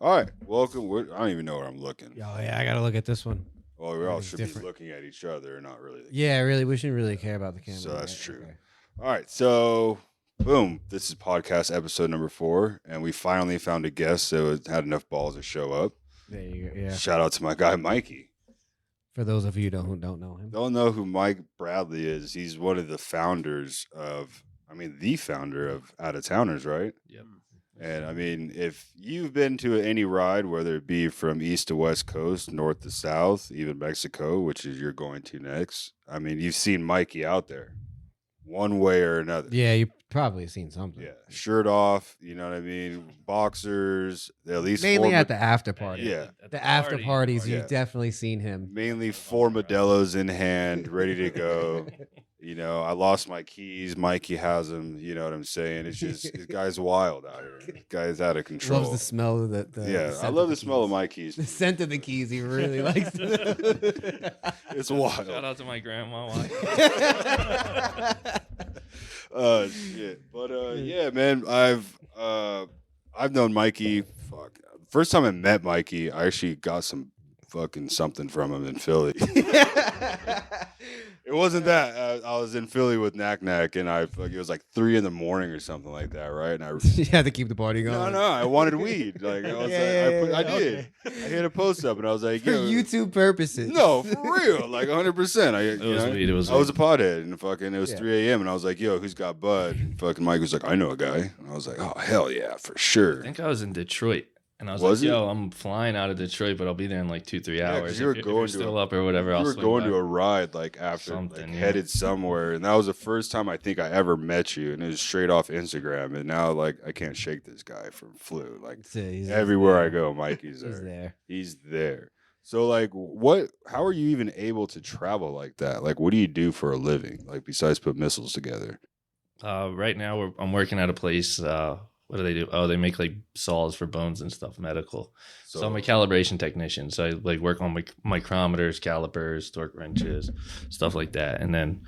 All right, welcome. I don't even know where I'm looking. Oh yeah, I gotta look at this one. Well, we all should different. be looking at each other, not really. Yeah, really, we shouldn't really care about the camera. So that's true. Okay. All right, so boom, this is podcast episode number 4, and we finally found a guest that had enough balls to show up. There you go. Yeah. Shout out to my guy Mikey. For those of you who don't know him, Don't know who Mike Bradley is. He's one of the founders the founder of OuttaTowners, right? Yep. And I mean, if you've been to any ride, whether it be from east to west coast, north to south, even Mexico, which is you're going to next, I mean, you've seen Mikey out there one way or another. yeah, you probably seen something. Yeah. Shirt off, you know what I mean? Boxers, at least Mainly at the after party. Yeah. The after parties, Yeah. you've definitely seen him. mainly 4 Modelo's in hand, ready to go. You know, I lost my keys. Mikey has them. You know what I'm saying? It's just, this guy's wild out here. This guy's out of control. Loves the smell of the yeah, scent I love of the smell of keys. my keys. The scent of the keys. He really likes. It's wild. Shout out to my grandma. Shit. But yeah, man, I've known Mikey. Fuck. First time I met Mikey, I actually got some fucking something from him in Philly. It wasn't that. I was in Philly with Knack Knack, and it was like 3 a.m. or something like that, right? And I You had to keep the party going. no, I wanted weed. Like I was I did. I hit a post up, and I was like, For YouTube purposes. no, for real, like 100%. It was weed. I was a pothead, and fucking it was Yeah. 3 a.m. and I was like, yo, who's got bud? And fucking Mike was like, I know a guy. And I was like, oh hell yeah, for sure. I think I was in Detroit, and I was Was like, it? "Yo, I'm flying out of Detroit, but I'll be there in like 2-3 Yeah, 'cause hours. you were if going you're to still up or whatever, You I'll were swing going by." to a ride like after Something, yeah. headed somewhere, and that was the first time I think I ever met you, and it was straight off Instagram. And now like I can't shake this guy from flu. Like He's everywhere I go, Mikey's there. He's there. He's there. So like how are you even able to travel like that? Like what do you do for a living? Like besides put missiles together? Right now, I'm working at a place. What do they do? Oh, they make like saws for bones and stuff, medical. So I'm a calibration technician. So I like work on micrometers, calipers, torque wrenches, stuff like that. And then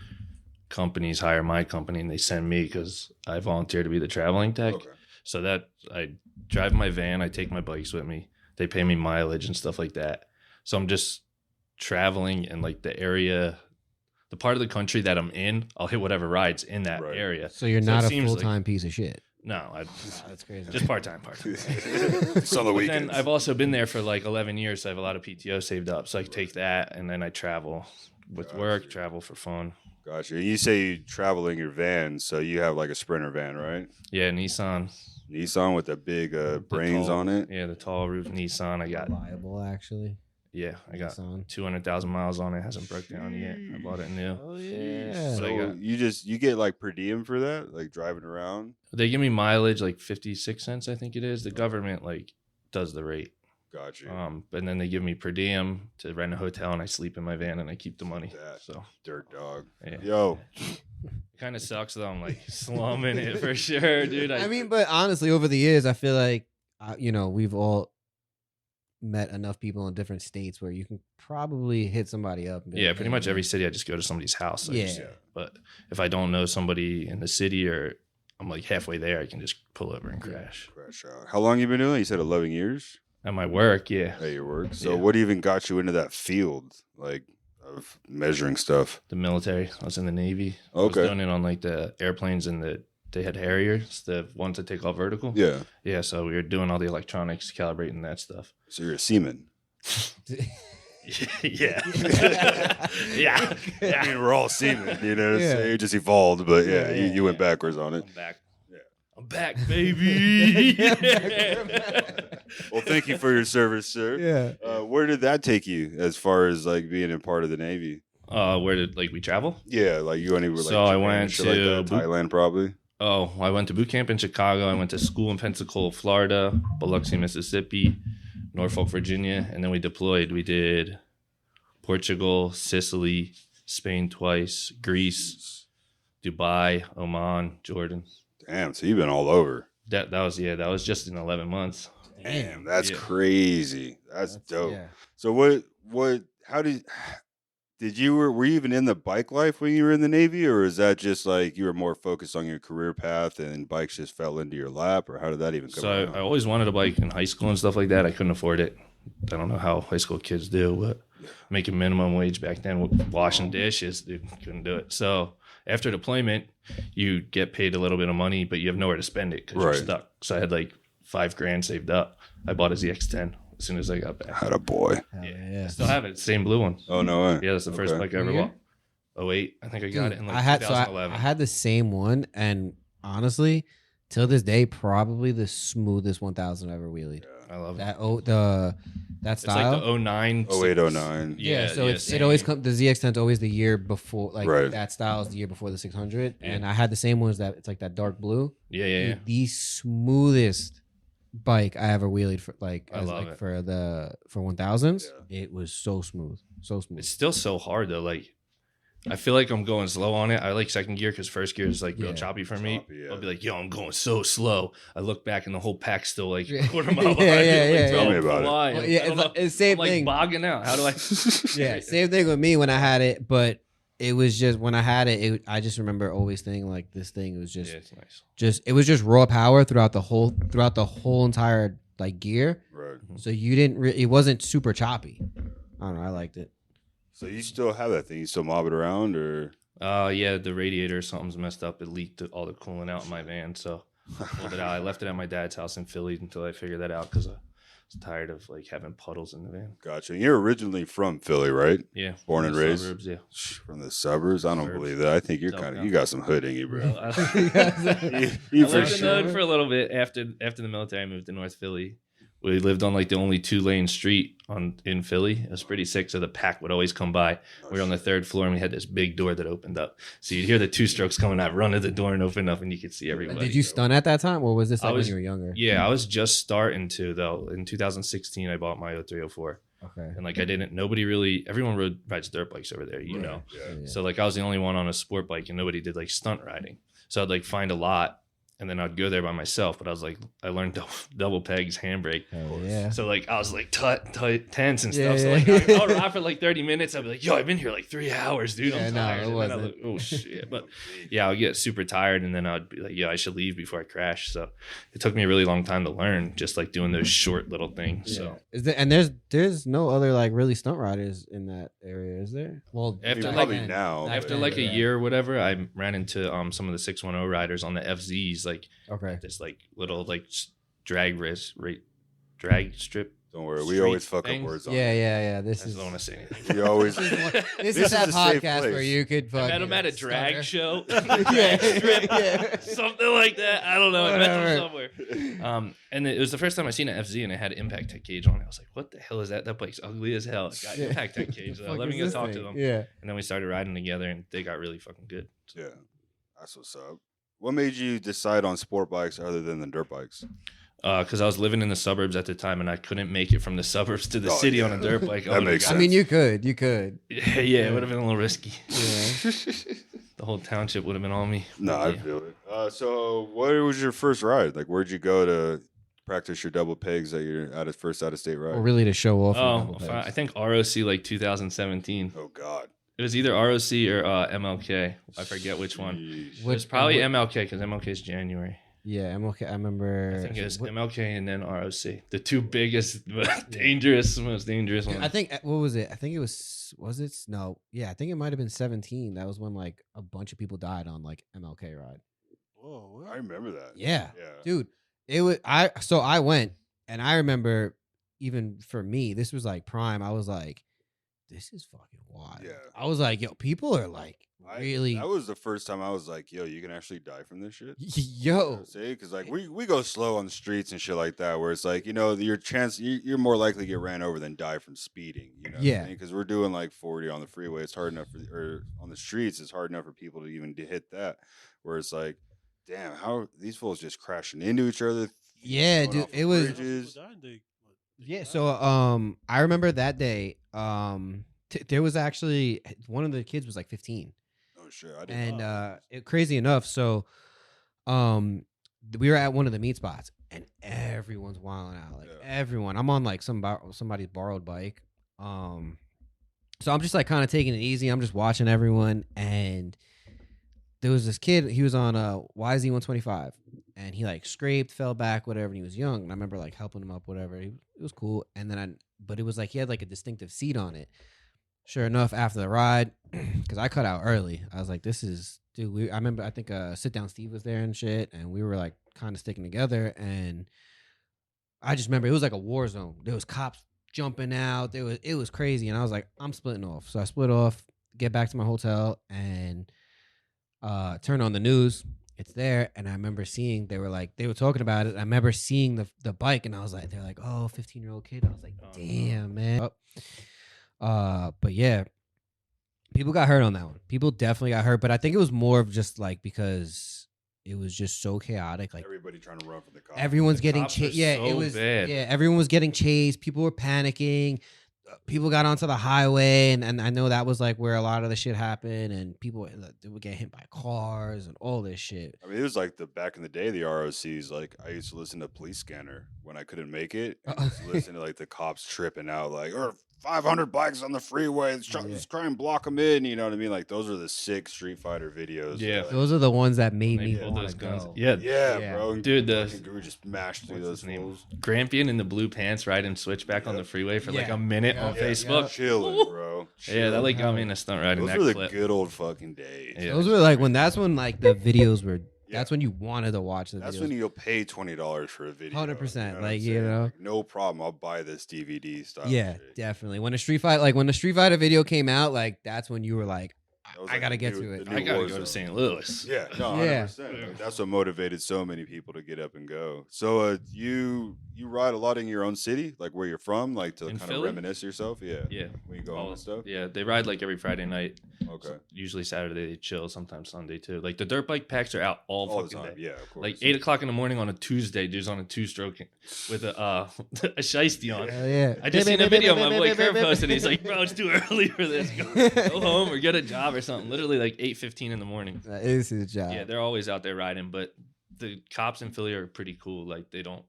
companies hire my company and they send me because I volunteer to be the traveling tech. Okay. So that I drive my van, I take my bikes with me. They pay me mileage and stuff like that. So I'm just traveling in like the area, the part of the country that I'm in. I'll hit whatever rides in that Right. area. So you're So not it a seems full-time piece of shit. No, That's crazy. just part-time. It's on the But then weekends. I've also been there for like 11 years, so I have a lot of PTO saved up. So I take that and then I travel with work, Gotcha. travel for fun. Gotcha. You say you travel in your van, so you have like a Sprinter van, right? Yeah, Nissan. Nissan with the big The brains tall- on it. Yeah, the tall roof Nissan. I got Reliable, actually. I got Nissan. 200,000 miles on it. Hasn't broke down yet. I bought it new. Oh yeah. So I So got- you get like per diem for that, like driving around. They give me mileage like 56 cents, I think it is. The government like does the rate. Gotcha. And then they give me per diem to rent a hotel, and I sleep in my van and I keep the money. That. So Dirt dog. yeah. Yo, It kind of sucks though. I'm like slumming it for sure, dude. I mean, but honestly, over the years, I feel like we've all met enough people in different states where you can probably hit somebody up. And be yeah, like, pretty "Hey, much man." every city I just go to somebody's house. Yeah. But if I don't know somebody in the city or I'm like halfway there, I can just pull over and Yeah. crash. crash out. How long you been doing it? You said 11 years At my work, yeah. at your work. So Yeah. what even got you into that field, like of measuring stuff? The military. I was in the Navy. I was Okay. doing it on like the airplanes and they had Harriers, the ones that take off vertical. Yeah. Yeah, so we were doing all the electronics, calibrating that stuff. So you're a seaman. yeah. yeah. I mean, we're all seamen, you know. Yeah. So it just evolved, but yeah, Yeah, you went backwards on it. I'm back. Yeah. I'm back, baby. Well, thank you for your service, sir. Yeah. Where did that take you as far as like being a part of the Navy? Where did we travel? Yeah, like you anywhere like So I Japan, went shit like to that, Thailand, probably. Oh, I went to boot camp in Chicago. I went to school in Pensacola, Florida, Biloxi, Mississippi, Norfolk, Virginia, and then we deployed. We did Portugal, Sicily, Spain twice, Greece, Dubai, Oman, Jordan. Damn, so you've been all over. That was just in 11 months. Damn, that's Yeah. crazy. That's dope. Yeah. So how did were you even in the bike life when you were in the Navy, or is that just like you were more focused on your career path and bikes just fell into your lap, or how did that even come So around? I always wanted a bike in high school and stuff like that. I couldn't afford it. I don't know how high school kids do, but making minimum wage back then, washing dishes, dude, couldn't do it. So after deployment, you get paid a little bit of money, but you have nowhere to spend it because you're stuck. So I had like $5,000 saved up. I bought a ZX10 as soon as I got back. Had a boy. Yeah. I still have it. Same blue one. Oh, no way. Yeah, that's the first bike I ever bought. 08. I think I got it in like 2011. I had the same one, and honestly, till this day, probably the smoothest 1000 I've ever wheelied. I love That it. that It's style. like the 09. 08, 09. Yeah, so it same. always comes. The ZX10 is always the year before, like Right. that style is the year before the 600, Yeah. and I had the same ones that it's like that dark blue. Yeah. Dude, the smoothest bike I ever wheelied for, like, I love it. for 1000s. Yeah. It was so smooth, so smooth. It's still so hard though. Like, I feel like I'm going slow on it. I like second gear because first gear is like real Yeah. choppy for me. Choppy, yeah. I'll be like, yo, I'm going so slow. I look back and the whole pack's still like Yeah. a quarter mile Yeah, behind. yeah, me. yeah, Tell me about it. Why? Well, yeah, I don't know. it's same I'm like thing. bogging out. How do I? Yeah, same thing with me when I had it, but it was just when I had it, I just remember always thinking like this thing was just Yeah, it's nice. it was just raw power throughout the whole entire like gear. Right. So you didn't it wasn't super choppy. I don't know, I liked it. So you still have that thing? You still mob it around, or? Yeah, the radiator, something's messed up. It leaked all the coolant out in my van, so I pulled it out. I left it at my dad's house in Philly until I figured that out because I was tired of like having puddles in the van. Gotcha. And you're originally from Philly, right? Yeah, Born from and the raised? suburbs. Yeah. From the suburbs? I don't Suburbs. believe that. I think you're Delta. kind of, you got some hood in you, bro. I You lived for in the sure. hood for a little bit after the military. I moved to North Philly. We lived on like the only 2-lane street in Philly. It was pretty sick. So the pack would always come by. We were on the 3rd floor and we had this big door that opened up. So you'd hear the 2-strokes coming out, run to the door and open up, and you could see everybody. Did you stunt at that time, or was this I like was- when you were younger? Yeah, I was just starting to though. In 2016, I bought my 0304, Okay. and like everyone rides dirt bikes over there, you know. Yeah. So like I was the only one on a sport bike, and nobody did like stunt riding. So I'd like find a lot, and then I'd go there by myself. But I was like, I learned double pegs, handbrake. Hell yeah. So like I was like tense and Yeah, stuff. So yeah. like I'll ride for like 30 minutes. I'd be like, yo, I've been here like 3 hours, dude. Yeah, I'm no, tired. it And then I'd wasn't. like, oh shit. But yeah, I would get super tired, and then I'd be like, yeah, I should leave before I crash. So it took me a really long time to learn, just like doing those short little things. So Is there, and there's no other like really stunt riders in that area, is there? Well, After, I mean, like, probably now. after then, like a yeah. year or whatever, I ran into some of the 610 riders on the FZs, like Okay. this like little like drag strip. Don't worry. We street always fuck thing. up words on Yeah. I This just is don't want to say anything. We always. this This is that is a safe podcast where place. you could I fucking met him at a drag stutter. show. Yeah, Strip, yeah. something like that. I don't know. I met Whatever. him somewhere. And it was the first time I seen an FZ, and it had an impact tech cage on it. I was like, "What the hell is that? That bike's ugly as hell." It got Yeah. impact tech cage. Fuck Let is me go this talk to thing? them. Yeah. And then we started riding together, and they got really fucking good. So, Yeah. That's what's up. What made you decide on sport bikes other than the dirt bikes? because I was living in the suburbs at the time, and I couldn't make it from the suburbs to the Oh, city yeah. on a dirt bike. That makes I sense. mean, you could. Yeah, it would have been a little risky. Yeah. The whole township would have been on me. No, I Yeah. feel it. So, what was your first ride? Like, where'd you go to practice your double pegs at your first out of state ride? Or really to show off. your Oh, double pegs. I think ROC like 2017. Oh God. It was either ROC or MLK. I forget which one. Jeez. What- It was probably what- MLK because MLK is January. Yeah, I'm okay. I remember. I think it was what- MLK and then ROC. The two biggest, most dangerous ones. I think what was it? I think it was it? No, yeah, I think it might have been 17. That was when like a bunch of people died on like MLK ride. Whoa, I remember that. Yeah, Yeah. dude, it was I went and I remember even for me this was like prime. I was like, this is fucking wild. Yeah. I was like, yo, people are like really That was the first time I was like, yo, you can actually die from this shit. yo. See, because like we go slow on the streets and shit like that, where it's like, you know, your chance you're more likely to get ran over than die from speeding. You know, Yeah. because we're doing like 40 on the freeway. It's hard enough or on the streets. It's hard enough for people to even hit that. Where it's like, damn, how are these fools just crashing into each other? Yeah, going dude, off it of was- bridges. Yeah, so I remember that day. There was actually one of the kids was like 15. Oh shit, I didn't. And crazy enough, so we were at one of the meet spots, and everyone's wilding out, like Yeah. everyone. I'm on like somebody's borrowed bike, So I'm just like kind of taking it easy. I'm just watching everyone, and there was this kid. He was on a YZ 125, and he like scraped, fell back, whatever. And he was young, and I remember like helping him up, whatever. It was cool. And then but it was like he had like a distinctive seat on it. Sure enough, after the ride, because I cut out early, I was like, "This is dude." I remember I think Sit Down Steve was there and shit, and we were like kind of sticking together. And I just remember it was like a war zone. There was cops jumping out. It was crazy, and I was like, I'm splitting off. So I split off, get back to my hotel, and turn on the news. It's there, and I remember seeing they were talking about it. I remember seeing the bike, and I was like, they're like, oh, 15-year-old kid. I was like, damn, man. But yeah, people got hurt on that one. People definitely got hurt, but I think it was more of just like because it was just so chaotic. Like everybody trying to run from the cops. Everyone's getting chased. Yeah, So it was bad. Yeah, everyone was getting chased. People were panicking. People got onto the highway, and I know that was like where a lot of the shit happened, and people they would get hit by cars and all this shit. I mean, it was like back in the day, the ROCs. Like I used to listen to Police Scanner when I couldn't make it. I used to listen to like the cops tripping out, like, or 500 bikes on the freeway. Let's try and block them in. You know what I mean? Like those are the sick Street Fighter videos. Yeah. Like, Those are the ones that made They me pulled want those to guns. go. Yeah, yeah, bro. Dude, fucking Guru just mashed through what's those his name? fools. Grampian in the blue pants riding switchback on the freeway for like Yeah. a minute Yeah. on Yeah. Facebook. Chilling, bro. Yeah, that like got me in a stunt riding Those that were the clip. good old fucking days. Yeah. Those were like that's when like the videos were. Yeah. That's when you wanted to watch the That's videos. when you'll pay $20 for a video. 100%, what I'm like, you saying? know. Like, no problem. I'll buy this DVD style. Yeah, shit. definitely. When the Street Fighter video came out, like that's when you were like, That was I like gotta the get new- to it. the new I gotta war go to zone. St. Louis. Yeah, no, Yeah. 100%. Like, that's what motivated so many people to get up and go. So you ride a lot in your own city, like where you're from, like to In kind of Philly? reminisce yourself. Yeah, Yeah. when you go home and stuff. Yeah, they ride like every Friday night. Okay, Usually Saturday they chill, sometimes Sunday too. Like the dirt bike packs are out all all the fucking time. day. Yeah, of course. Like 8:00 in the morning on a Tuesday, dude's on a 2-stroke with a a shiesty on. Hell yeah. I just seen a video my boy Kerr posted. He's like, bro, it's too early for this. Go home or get a job or something. Literally like 8:15 in the morning. That is his job. Yeah, they're always out there riding, but the cops in Philly are pretty cool. Like they don't.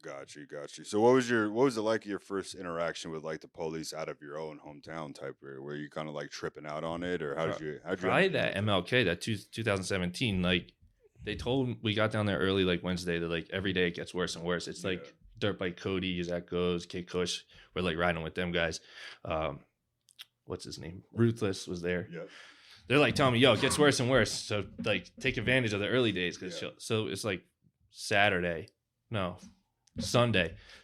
Got you. So what was it like your first interaction with like the police out of your own hometown type area? Were you kind of like tripping out on it, or how'd you Right, end up that MLK, that 2017, like they told we got down there early, like Wednesday, that like every day it gets worse and worse. It's like Dirt Bike Cody, Zach Goes, Kid Kush, we're like riding with them guys. What's his name? Ruthless was there. Yeah. They're like telling me, yo, it gets worse and worse. So like take advantage of the early days. Yeah. So it's like Sunday.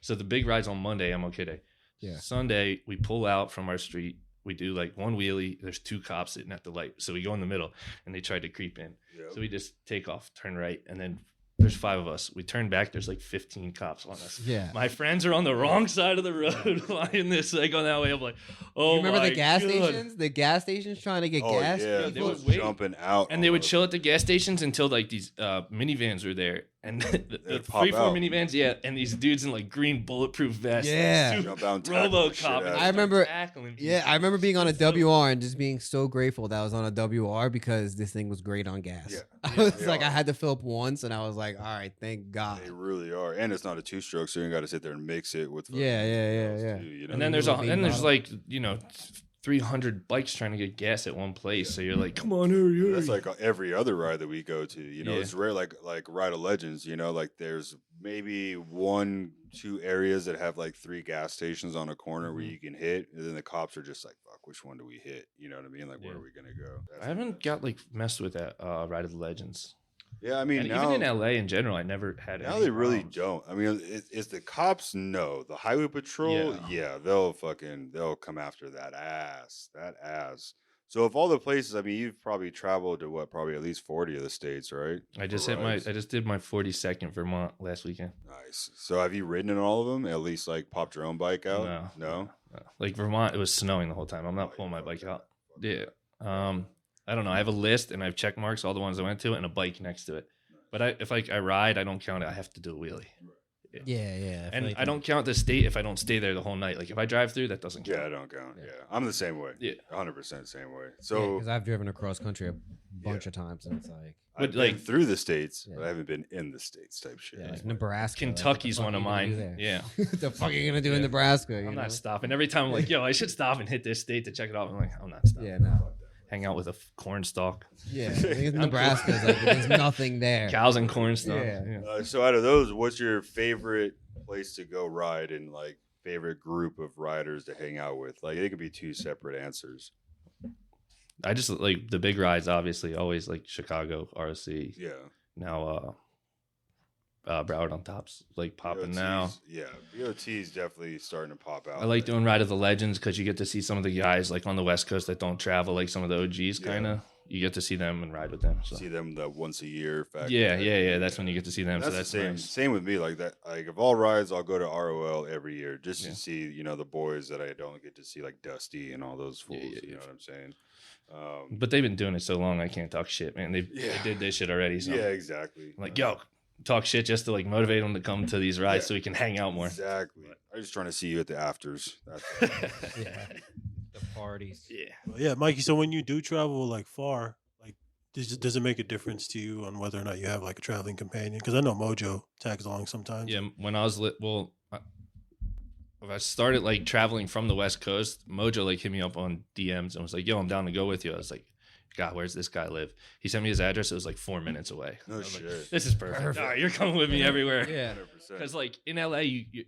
So the big ride's on Monday, MLK Day. Yeah. Sunday, we pull out from our street. We do like one wheelie. There's 2 cops sitting at the light. So we go in the middle and they tried to creep in. Yep. So we just take off, turn right, and then there's 5 of us. We turn back, there's like 15 cops on us. Yeah. My friends are on the wrong side of the road flying this like on that way. I'm like, oh, You remember my the gas God. stations? The gas stations trying to get Oh gas. yeah, they they would was wait. jumping out, And they would almost. chill at the gas stations until like these minivans were there. And the They'd pop 3-4 out. minivans, yeah. And these dudes in like green bulletproof vests. Yeah. Like, Jump out and tackle the shit RoboCop. out and of I start remember- tackling Yeah, people. I remember being on a WR and just being so grateful that I was on a WR because this thing was great on gas. Yeah. I Yeah, was they like, are. I had to fill up once, and I was like, all right, thank God. They really are, and it's not a 2-stroke, so you got to sit there and mix it with. fucking Yeah, everything else, yeah. too, you know? And then Little baby there's bottle. like 300 bikes trying to get gas at one place. So you're like, come on, hurry. That's like every other ride that we go to. You know, Yeah. it's rare. Like Ride of Legends. You know, like there's maybe 1-2 areas that have like 3 gas stations on a corner where Mhm. you can hit, and then the cops are just like, "Fuck, which one do we hit?" You know what I mean? Like, where Yeah. are we gonna go? I haven't got like messed with that Ride of the Legends. Yeah, I mean, And now even in LA in general, I never had now any they really problems. don't. I mean, it's the cops. No, the highway patrol. Yeah. Yeah, they'll come after that ass. So if all the places, I mean, you've probably traveled to probably at least 40 of the states, right? I just For rides? did my 42nd Vermont last weekend. Nice. So have you ridden in all of them? At least like popped your own bike out? No. Like Vermont, it was snowing the whole time. I'm not Oh, pulling my fuck bike that. out. Fuck Yeah. that. I don't know. I have a list and I have check marks, all the ones I went to, and a bike next to it. But if I ride, I don't count it. I have to do a wheelie. Yeah. And I don't count the state if I don't stay there the whole night. Like if I drive through, that doesn't count. Yeah, I don't count. Yeah, I'm the same way. Yeah, 100% same way. So because I've driven across country a bunch of times, and it's like, I've been through the states, but I haven't been in the states type shit. like Nebraska. Kentucky's one of mine. Yeah. What the fuck are you gonna do in Nebraska? I'm not stopping. Every time I'm like, yo, I should stop and hit this state to check it out. I'm like, I'm not stopping. Yeah, no. Hang out with a corn stalk. Yeah, Nebraska is like there's nothing there. Cows and corn stalk. Yeah. So out of those, what's your favorite place to go ride and like favorite group of riders to hang out with? Like it could be two separate answers. I just like the big rides, obviously, always like Chicago, ROC. Yeah. Now, Broward on Top's like popping BOTs, now. Yeah, BOT is definitely starting to pop out. I like doing Ride of the Legends because you get to see some of the guys like on the West Coast that don't travel, like some of the OGs kind of. You get to see them and ride with them. So. See them the once a year fact. Yeah. That's when you get to see them. So that's the same. nice. Same with me. Like that. Like of all rides, I'll go to ROL every year just to see the boys that I don't get to see, like Dusty and all those fools. You know what I'm saying? But they've been doing it so long, I can't talk shit, man. They did this shit already. So. Yeah, exactly. I'm like, yo, talk shit just to like motivate them to come to these rides so we can hang out more. Exactly. I'm just trying to see you at the afters. The parties. Yeah, Mikey. So when you do travel like far, like does it make a difference to you on whether or not you have like a traveling companion? Because I know Mojo tags along sometimes. Yeah, when I was I started like traveling from the West Coast, Mojo like hit me up on DMs and was like, yo, I'm down to go with you. I was like, God, where's this guy live? He sent me his address. It was like 4 minutes away. No shit. Like, this is perfect. All right, you're coming with me everywhere. Yeah. 100%. Because like in LA, you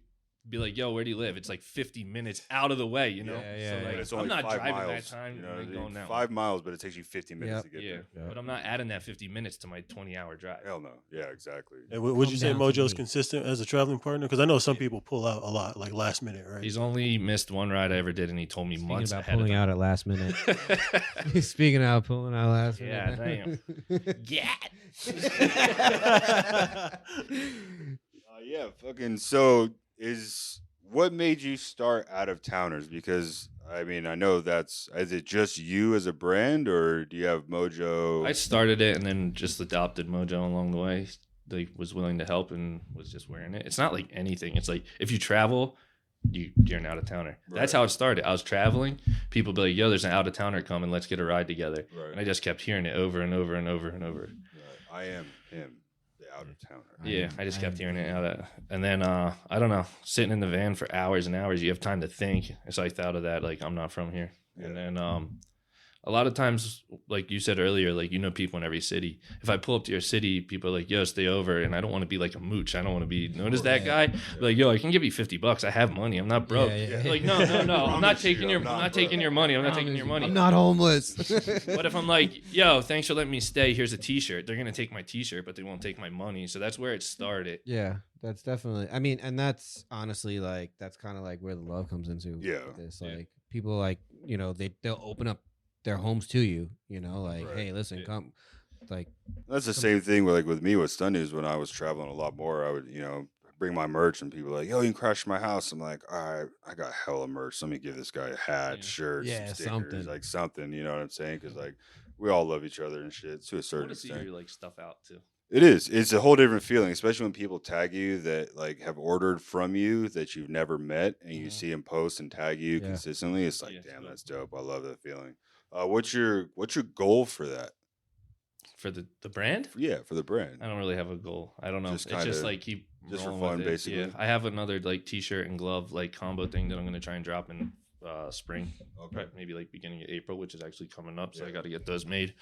be like, yo, where do you live? It's like 50 minutes out of the way, you know? Yeah. So like, It's I'm only not 5 driving miles, that time. you know, Like, going down. 5 miles, but it takes you 50 minutes to get there. But I'm not adding that 50 minutes to my 20-hour drive. Hell no. Yeah, exactly. And would you say Come down to Mojo's me. consistent as a traveling partner? Because I know some people pull out a lot, like last minute, right? He's only missed one ride I ever did, and he told me Speaking months about ahead pulling of out at last minute. Speaking of pulling out last Yeah, minute. Yeah, fucking. So what made you start OuttaTowners? Because I mean, I know is it just you as a brand, or do you have Mojo? I started it and then just adopted Mojo along the way. They was willing to help and was just wearing it. It's not like anything. It's like if you travel, you're an out-of-towner. That's how it started. I was traveling. People be like, yo, there's an out-of-towner coming. Let's get a ride together. Right. And I just kept hearing it over and over and over and over. I am him, the OuttaTowner. Yeah, I just kept hearing it. And then, I don't know, sitting in the van for hours and hours, you have time to think. So I thought of that, like, I'm not from here. Yeah. And then a lot of times, like you said earlier, like, people in every city. If I pull up to your city, people are like, yo, stay over. And I don't want to be like a mooch. I don't want to be known as that guy. Like, yo, I can give you $50. I have money. I'm not broke. Like, no. I'm not taking your money. I'm not taking your money. I'm not homeless. But if I'm like, yo, thanks for letting me stay. Here's a T-shirt. They're going to take my T-shirt, but they won't take my money. So that's where it started. Yeah, that's definitely. I mean, and that's honestly like that's kind of like where the love comes into. Yeah. This like people like they'll open up their homes to you. Like hey, listen, come. Like That's the same thing with me with Stunt News. When I was traveling a lot more, I would bring my merch, and people were like, yo, you can crash my house. I'm like, all right, I got hella merch. Let me give this guy a hat, shirt, some stickers, something. like something. You know what I'm saying? Because like we all love each other and shit to a I certain want to see extent. your like stuff out too. It is. It's a whole different feeling, especially when people tag you that like have ordered from you that you've never met, and you see them post and tag you consistently. It's like, damn, that's dope. I love that feeling. What's your goal for that? For the brand? Yeah, for the brand. I don't really have a goal. I don't know. Just it's just kinda- like keep just for rolling fun, with it. basically. Yeah, I have another like T-shirt and glove like combo thing that I'm gonna try and drop in spring, Okay. maybe like beginning of April, which is actually coming up. So I got to get those made.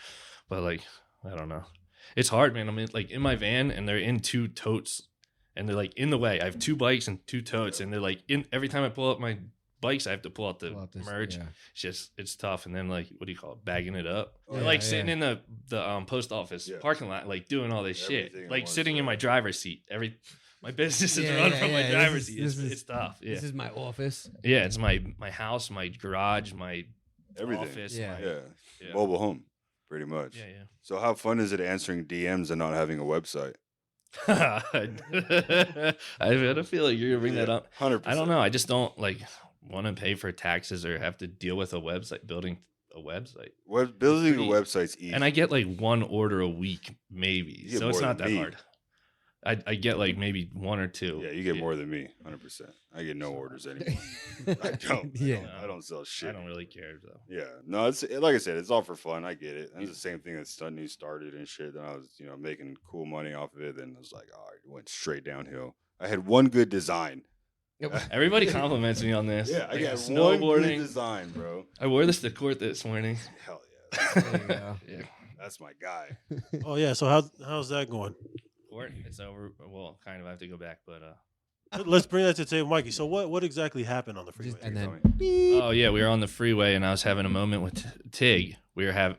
But like, I don't know. It's hard, man. I'm like in my van, and they're in 2 totes, and they're like in the way. I have 2 bikes and 2 totes, and they're like in. Every time I pull up my bikes, I have to pull out the merch. Yeah. It's tough. And then like, what do you call it? Bagging it up. Yeah, Like sitting in the post office parking lot, like doing all this Everything shit, at like once, sitting in my driver's seat. My business is Yeah, run yeah, from my yeah. driver's This seat. is- It's tough. Yeah. This is my office. Yeah, it's my house, my garage, my Everything. office. Yeah. my- Yeah. Mobile home, pretty much. Yeah, So how fun is it answering DMs and not having a website? yeah. I had a feeling you're gonna bring that up. 100%. I don't know. I just don't like want to pay for taxes or have to deal with a website, building a website. Building a pretty- website's easy. And I get like 1 order a week, maybe. You get So it's more not than that me. hard. I get like maybe 1 or 2. Yeah, you get more than me, 100%. I get no orders anymore. I don't. Yeah. I don't sell shit. I don't really care though. Yeah, no, it's like I said, it's all for fun. I get it. It's the same thing that Stunt News started and shit. Then I was, making cool money off of it. Then I was like, oh, it went straight downhill. I had one good design. Everybody compliments me on this. Yeah, I Like, got snowboarding. one good design, bro. I wore this to court this morning. Hell yeah, There you go. Yeah. that's my guy. Oh yeah. So how's that going? Court, it's over. Well, kind of. I have to go back, but Let's bring that to the table, Mikey. So what exactly happened on the freeway? And then oh yeah, we were on the freeway and I was having a moment with Tig. We were having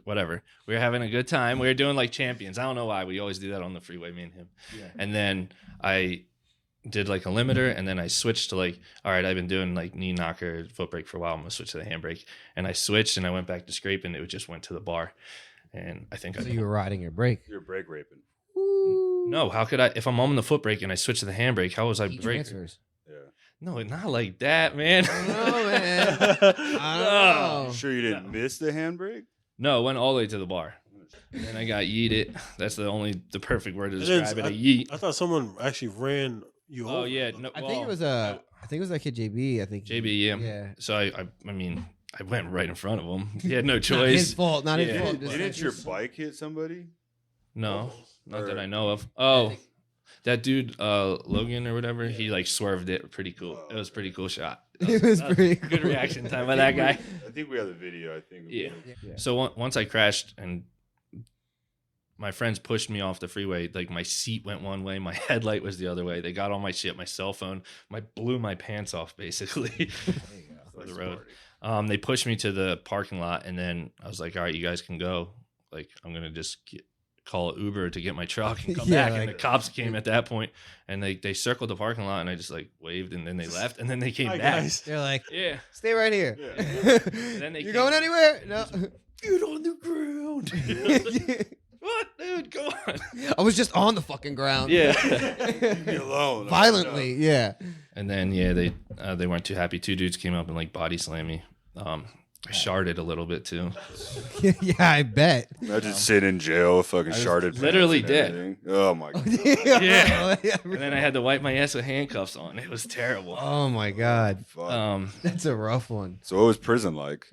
whatever. We were having a good time. We were doing like champions. I don't know why we always do that on the freeway, me and him. Yeah. And then I did like a limiter, and then I switched to like, all right, I've been doing like knee knocker, foot brake for a while. I'm gonna switch to the handbrake, and I switched, and I went back to scrape, and it just went to the bar, and I think so you were riding your brake. You're brake raping. no, how could I? If I'm on the foot brake and I switch to the handbrake, how was I Heat braking? transfers. Yeah. No, not like that, man. I don't know, man. I don't know. Sure you didn't miss the handbrake? No, it went all the way to the bar. And then I got yeeted. That's the perfect word to And then describe it. A yeet. I thought someone actually ran you over. Oh yeah, no. I think it was I think it was that kid JB. I think JB. Yeah. Yeah. So I mean, I went right in front of him. He had no Not his choice. fault. Not his Yeah. fault. Just Didn't like your his- bike hit somebody? No, not that Or- I know of. Oh, that dude, Logan or whatever. He like swerved it. Pretty cool. It was a pretty cool shot. It was That pretty good cool. reaction time by that guy. I think we have the video. I think. Yeah. Yeah. So once I crashed and my friends pushed me off the freeway, like my seat went one way, my headlight was the other way. They got all my shit, my cell phone, blew my pants off basically for the road. They pushed me to the parking lot, and then I was like, all right, you guys can go. Like, I'm gonna just call Uber to get my truck and come Yeah, back. And like- the cops came at that point, and they circled the parking lot, and I just like waved, and then they left, and then they came Hi, back. guys. They're like, Yeah. stay right here. Yeah. Then they You came- going anywhere? No. Get on the ground. What, dude? Go on. I was just on the fucking ground. Yeah. Leave me alone. Violently, yeah. And then they weren't too happy. 2 dudes came up and like body slammed me. I sharded a little bit too. Yeah, I bet. Imagine sitting in jail, fucking I was sharded. pants literally and dead. everything. Oh my god. Yeah. Yeah. And then I had to wipe my ass with handcuffs on. It was terrible. Oh my god, Fuck. that's a rough one. So what was prison like?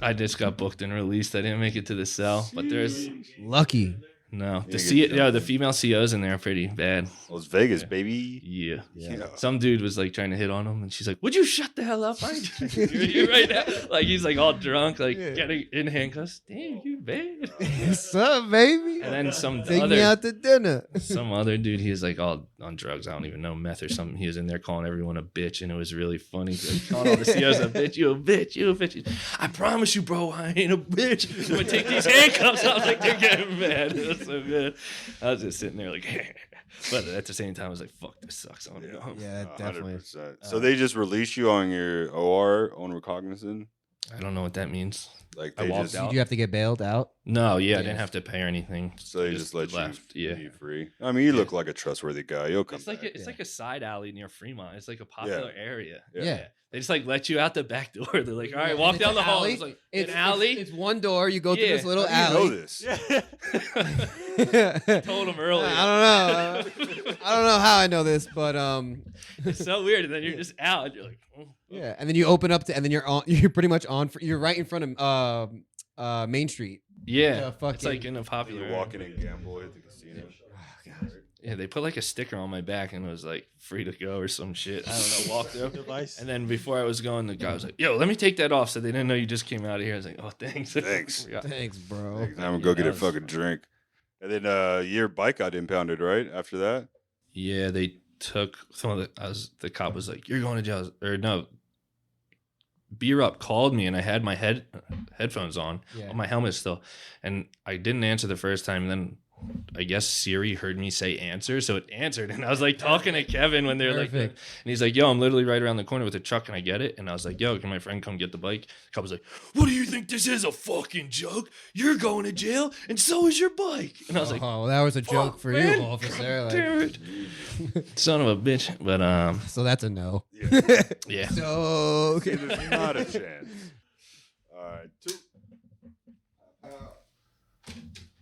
I just got booked and released. I didn't make it to the cell, but there's Lucky. no You get the jumped. female COs in there are pretty bad. Well, it's Vegas, Yeah. baby. Yeah. Yeah. Some dude was like trying to hit on him, and she's like, "Would you shut the hell up? I ain't you right now." Like he's like all drunk, like Yeah. getting in handcuffs. Damn, you bad. What's up, baby? And then some Take me other out to dinner. some other dude, he was like all on drugs. I don't even know, meth or something. He was in there calling everyone a bitch, and it was really funny. Like, calling all the COs a bitch. You a bitch. You a bitch. I promise you, bro, I ain't a bitch. I'm gonna take these handcuffs off. Like they're getting mad. It was so good. I was just sitting there like, but at the same time, I was like, fuck, this sucks. I want to go home. Yeah, definitely. 100%. So they just release you on your OR, own recognizance? I don't know what that means. Like I they walked just, out. Did you have to get bailed out? No, yeah, I Yeah. didn't have to pay or anything. so they just let left. you Yeah. be free. I mean, you look like a trustworthy guy. You'll come It's like back. it's like a side alley near Fremont. It's like a popular area. Yeah. They just like let you out the back door. They're like, all right, And walk it's down an the hall. alley. It's like It's an alley. It's one door. You go through Yeah. this little How do you know alley. this? Told him earlier. I don't know how I know this, but It's so weird. And then you're just out. And you're like, oh. yeah. And then you open up to, and then you're on. You're pretty much on. You're right in front of Main Street. Yeah. Yeah, fucking- It's like in a popular You area. walk in and gamble at the casino. Yeah, they put like a sticker on my back and it was like free to go or some shit. I don't know, walk through. Device. And then before I was going, the guy was like, yo, let me take that off. So they didn't know you just came out of here. I was like, oh, thanks. Thanks. Yeah. Thanks, bro. I'm gonna go get that a was- fucking drink. And then your bike got impounded, right? After that? Yeah, they took some of the cop was like, you're going to jail. Or no, Beer Up called me and I had my headphones on, Yeah. my helmet still. And I didn't answer the first time. And then I guess Siri heard me say answer. So it answered. And I was like talking to Kevin when they were like, and Perfect. he's like, yo, I'm literally right around the corner with a truck. Can I get it? And I was like, yo, can my friend come get the bike? The cop was like, what do you think this is, a fucking joke? You're going to jail and so is your bike. And I was like, Oh, well, that was a joke fuck, for man. you, officer. Like, damn it. Son of a bitch. But so that's a no. Yeah. yeah. So See, there's not a chance. All right.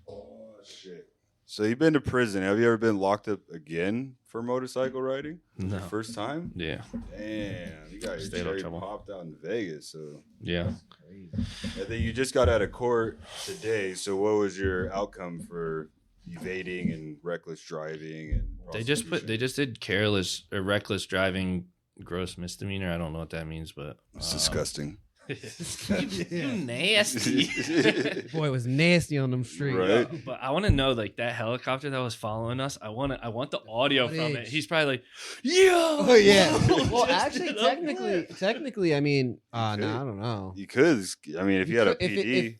Oh, shit. So you've been to prison. Have you ever been locked up again for motorcycle riding? No. First time? Yeah. Damn, you got your Stayed out of cherry trouble. popped out in Vegas. So, Yeah. and then you just got out of court today. So what was your outcome for evading and reckless driving? And They just did careless or reckless driving, gross misdemeanor. I don't know what that means, but It's disgusting. you nasty. Boy, it was nasty on them streets. Right. Yeah, but I want to know, like, that helicopter that was following us. I want the audio from it. Footage. He's probably like, "Yo!" Oh yeah. Well, Just actually, did a technically, I mean, no, I could. don't know. You could. I mean, if you had a could- PD.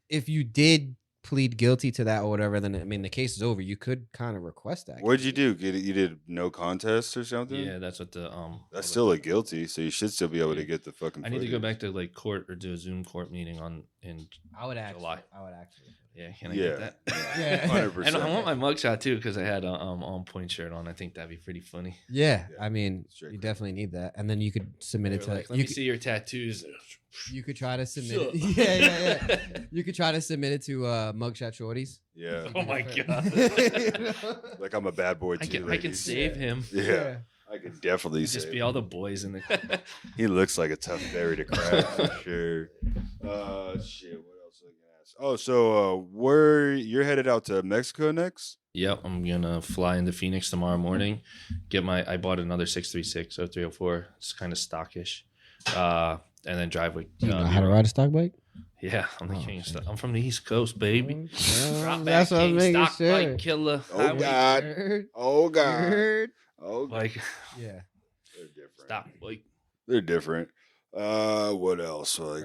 If you did plead guilty to that or whatever, then I mean, the case is over. You could kind of request that. What'd you do? You did no contest or something? Yeah, that's what the That's still a guilty, so you should still be able to get the fucking. I need to go footage. back to like court or do a Zoom court meeting in I would actually. July. Yeah, can I Yeah. get that? Yeah. 100%. And I want my mugshot too because I had a on point shirt on. I think that'd be pretty funny. Yeah, Yeah. I mean, Straight you crap. definitely need that, and then you could submit They it were to. like, let you me could, see your tattoos. you could try to submit Shut it. Yeah. You could try to submit it to mugshot shorties. Yeah, Oh my god! like I'm a bad boy I too. can ladies. save him. Yeah, I could definitely Just save be him. all the boys in the. He looks like a tough berry to crack for sure. Shit. What else was I gonna ask? Oh, so you're headed out to Mexico next? Yep, I'm gonna fly into Phoenix tomorrow morning. I bought another 636 or 304. It's kind of stockish. And then drive with. Do you know how to ride a stock bike? Yeah, I'm the Oh, king of shit. stuff. I'm from the East Coast, baby. Drop back That's what I'm king, making stock sure. bike killer. Oh highway God! Heard, Oh God! heard. Oh, God. Like Yeah. They're different. stock bike. They're different. What else? So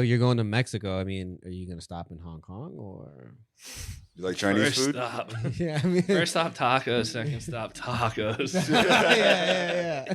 you're going to Mexico. I mean, are you going to stop in Hong Kong or? You like Chinese First food? stop. Yeah, I mean. First stop tacos. Second stop tacos. yeah.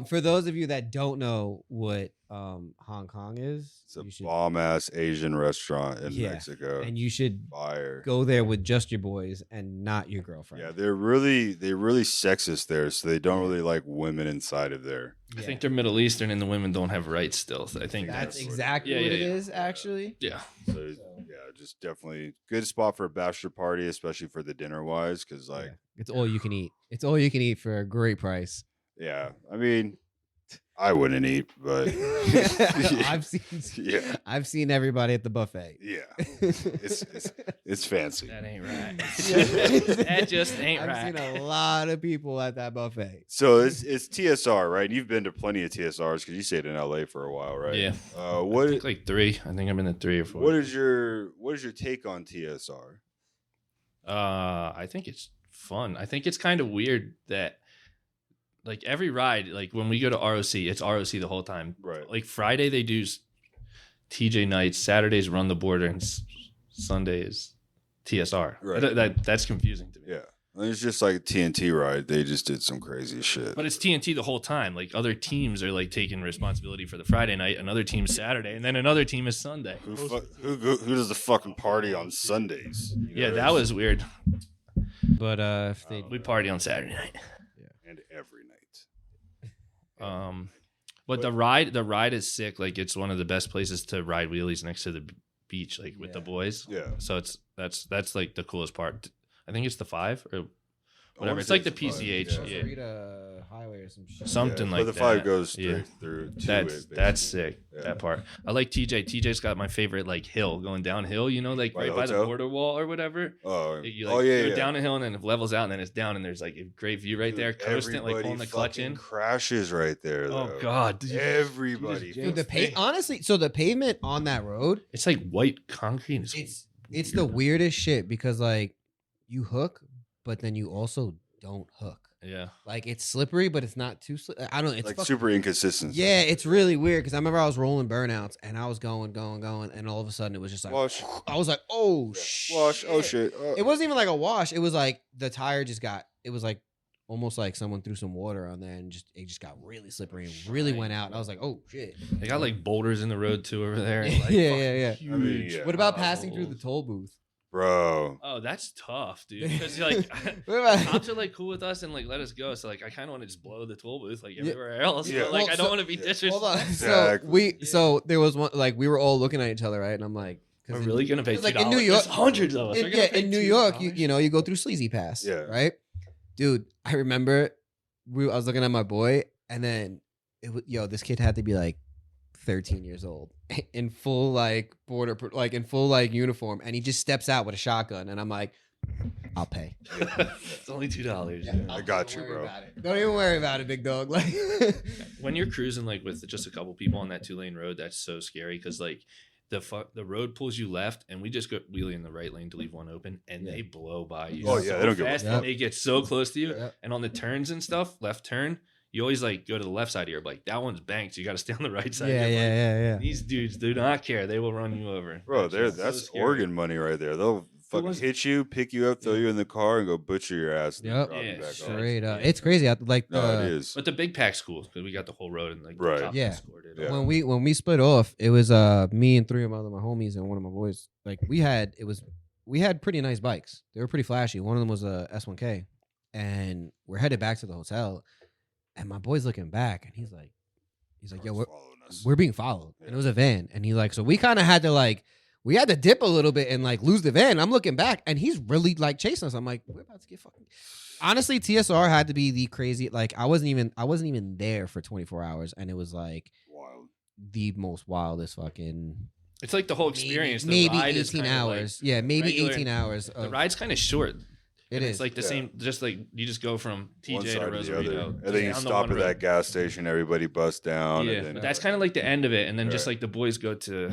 For those of you that don't know what Hong Kong is, It's a you should, bomb ass Asian restaurant in Yeah, Mexico. and you should Fire. go there with just your boys and not your girlfriend. Yeah, they're really sexist there, so they don't really like women inside of there. I think they're Middle Eastern and the women don't have rights still. So I think that's that's what- exactly Yeah, what yeah, it yeah. is, actually. yeah. So yeah, just definitely good spot for a bachelor party, especially for the dinner wise, because like Yeah. It's all you can eat. It's all you can eat for a great price. yeah, I mean, I wouldn't eat, but yeah, I've seen everybody at the buffet. yeah, it's fancy. That ain't right. Yeah. That just ain't I've right. seen a lot of people at that buffet. So it's TSR, right? You've been to plenty of TSRs because you stayed in LA for a while, right? Yeah. Uh, I what think like 3. I think I'm in the 3 or 4. what is your take on TSR? I think it's fun. I think it's kind of weird that like every ride, like when we go to ROC, it's ROC the whole time. Right. Like Friday they do TJ nights, Saturdays run the border, and Sunday is TSR. Right. That's confusing to me. Yeah. It's just like a TNT ride. They just did some crazy shit. But it's TNT the whole time. Like other teams are like taking responsibility for the Friday night, another team's Saturday, and then another team is Sunday. Who does the fucking party on Sundays? You know, Yeah, that it's- was weird. But if they We party on Saturday night. and every night. But the ride is sick. Like it's one of the best places to ride wheelies next to the beach, like with the boys. Yeah. So that's like the coolest part. I think it's the 5 or I whatever. wanna It's say like the it's the 5, PCH. yeah. Yeah. Rita Highway or some shit. Something Yeah, like but the that. 5 goes Yeah. straight through to That's it. that's basically. sick. Yeah. That part. I like TJ. TJ's got my favorite like hill going downhill. You know, like By right the by the hotel? border wall or whatever. Oh, You, oh like, yeah, go yeah. down a hill and then it levels out and then it's down and there's like a great view right Dude, there. Coasting, like pulling the clutch fucking in. crashes right there. Oh Though. God, Everybody. Dude, honestly, so the pavement on that road, it's like white concrete. it's the weirdest shit because like you hook, but then you also don't hook. Yeah. Like it's slippery, but it's not too slippery. I don't know. It's like fuck- super inconsistent. Yeah, it's really weird because I remember I was rolling burnouts and I was going, and all of a sudden it was just like Wash. I was like, oh Yeah. shit. Wash. Oh shit. It wasn't even like a wash. It was like the tire just got. It was like almost like someone threw some water on there and it just got really slippery and really went out. And I was like, oh shit. They got like boulders in the road too over there. And, like, Yeah. fucking I mean, huge yeah. What about passing through the potholes. toll booth? Bro. Oh, that's tough, dude. Because like What about- cops are like cool with us and like let us go. So like I kind of want to just blow the toll booth like Yeah. everywhere else. Yeah. But like Well, I don't so- want to be yeah. disrespectful. Hold on. Exactly. So there was one like we were all looking at each other, right? And I'm like, We're really gonna pay $2? like in New York, There's hundreds of us. in New York, you know, you go through Sleazy Pass, right? Dude, I remember I was looking at my boy, and then this kid had to be like 13 years old in full like in full like uniform, and he just steps out with a shotgun, and I'm like, I'll pay. It's only $2. Yeah, I got you, bro. Don't even worry about it, big dog. Like when you're cruising like with just a couple people on that 2-lane road, that's so scary because like the road pulls you left, and we just go wheelie in the right lane to leave one open, and they blow by you. Oh yeah, they don't give a fuck. And they get so close to you, and on the turns and stuff, left turn, you always like go to the left side of your bike. That one's banked, so you got to stay on the right side. Yeah. These dudes do not care; they will run you over. Bro, that's so Oregon money right there. They'll fucking hit you, pick you up, throw you in the car, and go butcher your ass. Yep. Yeah, straight up. It's crazy. Like no, it is. But the big pack's cool because we got the whole road and like right. The top escorted. Yeah. When we split off, it was me and 3 of my homies and one of my boys. Like we had pretty nice bikes. They were pretty flashy. One of them was a S1K, and we're headed back to the hotel. And my boy's looking back, and he's like, yo, we're being followed, and it was a van, and he like, so we kind of had to like. We had to dip a little bit and like lose the van. I'm looking back, and he's really like chasing us. I'm like, we're about to get fucking. Honestly, TSR had to be the crazy. Like I wasn't even there for 24 hours, and it was like wild, the most wildest fucking. It's like the whole experience. Maybe 18 hours. Like maybe regular, 18 hours. The ride's kind of short. It is. It's like the same. Just like you just go from TJ to Rosarito, and then you stop at that gas station. Everybody busts down. Yeah, and then, but that's kind of like the end of it, and then just like the boys go to.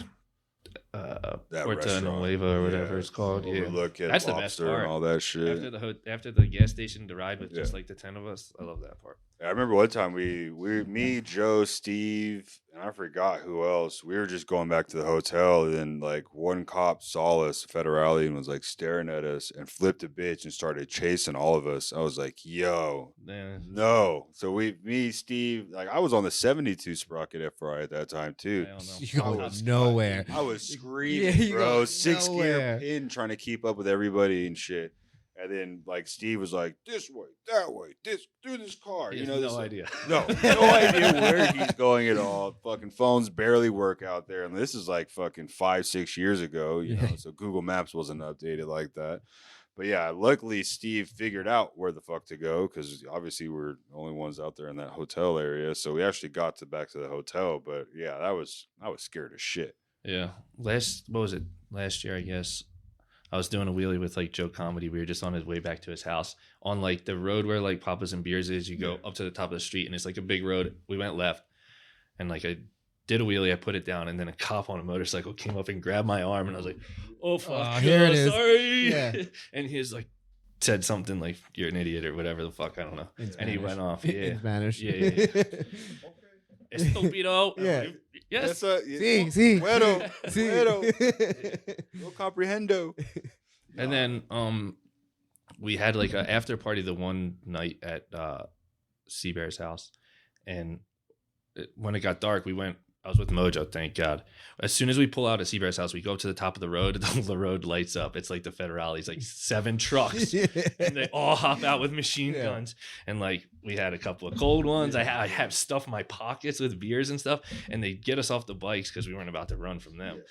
Puerto Nueva or whatever it's called. Yeah, look at that's the best part. And all that shit. After the gas station to ride with just like the 10 of us, I love that part. I remember one time me, Joe, Steve, and I forgot who else. We were just going back to the hotel, and then like one cop saw us, federale, and was like staring at us and flipped a bitch and started chasing all of us. I was like, yo, no. So me, Steve, like I was on the 72 Sprocket FRI at that time too. You go nowhere. I was screaming, bro. 6-gear pin trying to keep up with everybody and shit. And then, like, Steve was like, this way, that way, through this car. He has no idea. No idea where he's going at all. Fucking phones barely work out there. And this is like fucking 5-6 years ago, you know, so Google Maps wasn't updated like that. But yeah, luckily Steve figured out where the fuck to go because obviously we're the only ones out there in that hotel area. So we actually got back to the hotel. But yeah, I was scared as shit. Yeah. Last year, I guess. I was doing a wheelie with like Joe Comedy. We were just on his way back to his house on like the road where like Papa's and Beers is. You go up to the top of the street and it's like a big road. We went left and like I did a wheelie. I put it down and then a cop on a motorcycle came up and grabbed my arm and I was like, oh fuck, here it is. Sorry. Yeah. And he was like, said something like you're an idiot or whatever the fuck. I don't know. And he went off. Yeah. In Spanish. Yeah. Estúpido. Yeah. Yes. Sí. Bueno. No comprehendo. And then we had like an after party the one night at Seabear's house. And when it got dark, I was with Mojo, thank God. As soon as we pull out at Seabear's house, we go up to the top of the road. The road lights up. It's like the Federales, like 7 trucks. And they all hop out with machine guns. And like we had a couple of cold ones. I have stuff in my pockets with beers and stuff. And they get us off the bikes because we weren't about to run from them.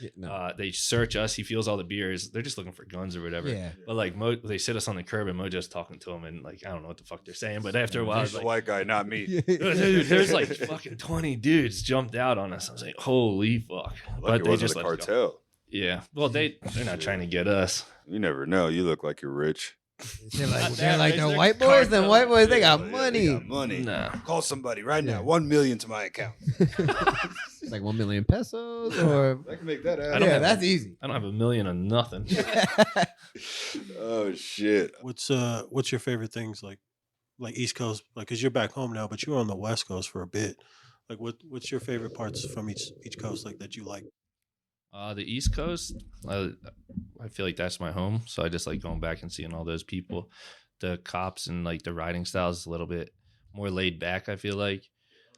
They search us. He feels all the beers. They're just looking for guns or whatever. Yeah. But like they sit us on the curb and Mojo's talking to them. And like, I don't know what the fuck they're saying. But after a while, he's like, a white guy, not me. Dude, there's like fucking 20 dudes jumped out on us. I was like, holy fuck. But they just let cartel. Yeah. Well, they're not trying to get us. You never know. You look like you're rich. They're like the white boys. Them white boys, they got money. They got money. Nah. Call somebody right now. 1 million to my account. It's like 1 million pesos, or I can make that I out. don't yeah, have- that's easy. I don't have $1 million or nothing. Oh shit. What's your favorite things like East Coast? Like, cause you're back home now, but you were on the West Coast for a bit. Like, what's your favorite parts from each coast like that you like? The East Coast, I feel like that's my home. So I just like going back and seeing all those people. The cops and like the riding styles is a little bit more laid back, I feel like.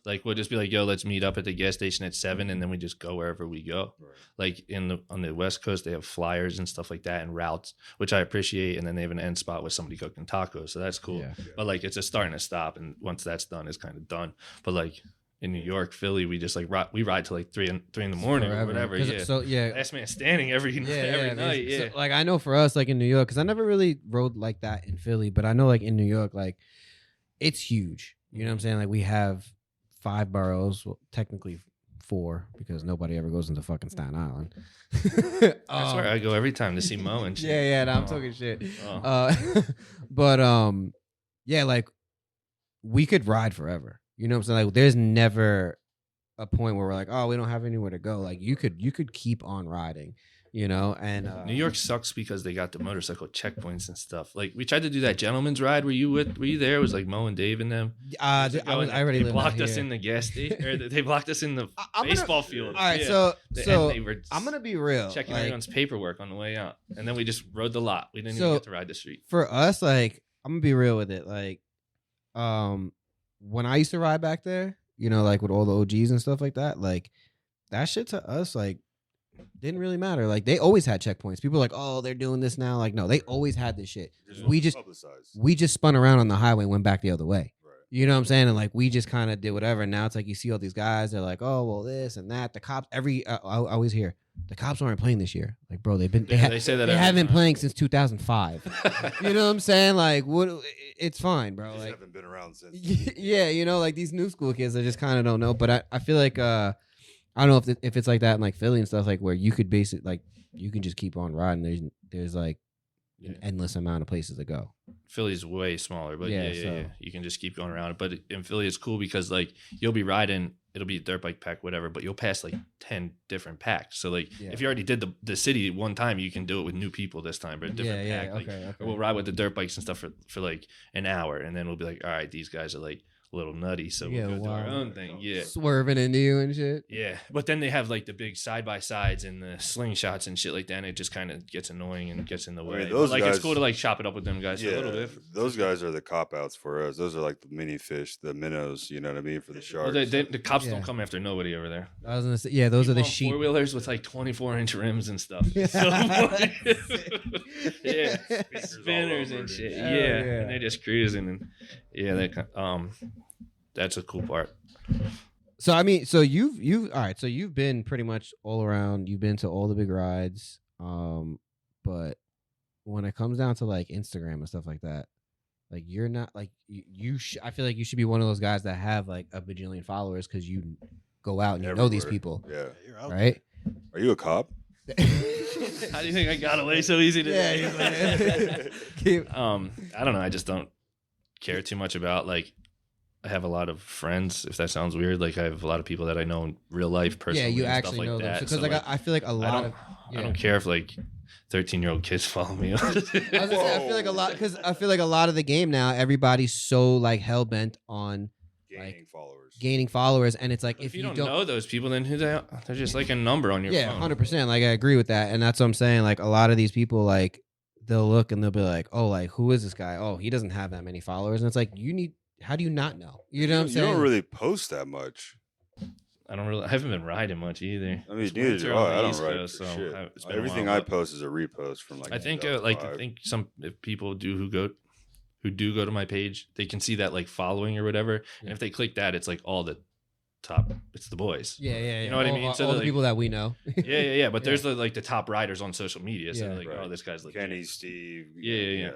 Like we'll just be like, yo, let's meet up at the gas station at 7 and then we just go wherever we go. Right. Like on the West Coast, they have flyers and stuff like that and routes, which I appreciate. And then they have an end spot with somebody cooking tacos. So that's cool. Yeah. But like it's a start and a stop. And once that's done, it's kind of done. But like in New York, Philly, we just like we ride till like 3 in the morning Forever. or whatever. 'Cause- Yeah. So yeah, Last man standing every night. Yeah. So, like I know for us, like in New York, because I never really rode like that in Philly, but I know like in New York, like it's huge. You know what I'm saying? Like we have 5 boroughs, well, technically 4, because nobody ever goes into fucking Staten Island. I swear I go every time to see Mo and shit. Yeah, I'm Oh. talking shit. Oh. But yeah, like we could ride forever. You know what I'm saying? Like there's never a point where we're like, oh, we don't have anywhere to go. Like you could keep on riding, you know. And New York sucks because they got the motorcycle checkpoints and stuff. Like we tried to do that gentleman's ride. Were you there? It was like Mo and Dave and them. I already they lived blocked out us here. in the gas station, or they blocked us in the I'm baseball gonna, field. All right, Yeah. so And they were I'm gonna be real. checking like, everyone's paperwork on the way out, and then we just rode the lot. We didn't So- even get to ride the street. for us, like I'm gonna be real with it. Like, when I used to ride back there, you know, like with all the OGs and stuff like that shit to us, like, didn't really matter. Like, they always had checkpoints. People are like, oh, they're doing this now. Like, no, they always had this shit. We just spun around on the highway and went back the other way. Right. You know what I'm saying? And like, we just kind of did whatever. And now it's like you see all these guys. They're like, oh, well, this and that. The cops. I always hear the cops aren't playing this year. Like, bro, they They say that they every haven't been time. playing since 2005. You know what I'm saying? Like, what? It's fine, bro. Just Like, haven't been around since. yeah, you know, like these new school kids, they just kind of don't know. But I feel like I don't know if it's like that in like Philly and stuff, like where you could basically like you can just keep on riding. There's like an endless amount of places to go. Philly's way smaller, but Yeah, yeah, so- you can just keep going around. But in Philly, it's cool because like you'll be riding, it'll be a dirt bike pack, whatever, but you'll pass like 10 different packs. So like Yeah. if you already did the city one time, you can do it with new people this time, but a different pack. Like, okay. Or we'll ride with the dirt bikes and stuff for like an hour, and then we'll be like, all right, these guys are like a little nutty, so Yeah, we'll go do our wow. own thing. Yeah. Swerving into you and shit. Yeah, but then they have like the big side by sides and the slingshots and shit like that, and it just kind of gets annoying and gets in the way. mean, But, those like it's guys- cool to like chop it up with them guys for a little bit. those guys are the cop outs for us. Those are like the mini fish, the minnows. You know what I mean for the Well, sharks. the cops Yeah. don't come after nobody over there. I was gonna say, yeah, those are the People on sheep. 4-wheelers with like 24-inch rims and stuff. Yeah. So funny. Yeah, Speakers spinners all over and it. shit. Hell Yeah. yeah. And they're just cruising, and yeah, that's a cool part. So I mean, so you've all right. So you've been pretty much all around. You've been to all the big rides. But when it comes down to like Instagram and stuff like that, like you're not like I feel like you should be one of those guys that have like a bajillion followers because you go out and you know these Everywhere. people, Yeah. You're out right? Are you a cop? How do you think I got away so easy today? Yeah, he's like- I don't know. I just don't care too much about like. I have a lot of friends. If that sounds weird, like I have a lot of people that I know in real life, personally. yeah, you and stuff actually like know them that. because So, like I feel like a lot of. I don't care if like 13-year-old kids follow me. I was gonna say, I feel like a lot because I feel like a lot of the game now, everybody's so like hell bent on Gaining followers. gaining followers, and it's like if you don't know those people, then they're just like a number on your yeah, phone. 100%. Like I agree with that, and that's what I'm saying. Like a lot of these people, like they'll look and they'll be like, "Oh, like who is this guy? Oh, he doesn't have that many followers," and it's like you need. How do you not know? You know what I'm You saying? don't really post that much. I haven't been riding much either. I mean, It's neither winter do on I. the I don't East ride Coast, for so shit. it's been a Everything while, I but post is a repost from like. I think 2005. some if people who do go to my page, they can see that like following or whatever, and if they click that, it's like all the top. It's the boys. yeah. You know what I mean? All, So all the like- people that we know. Yeah. But Yeah. there's the top riders on social media, so Yeah. they're like, Right. oh, this guy's like Kenny, Steve. Yeah.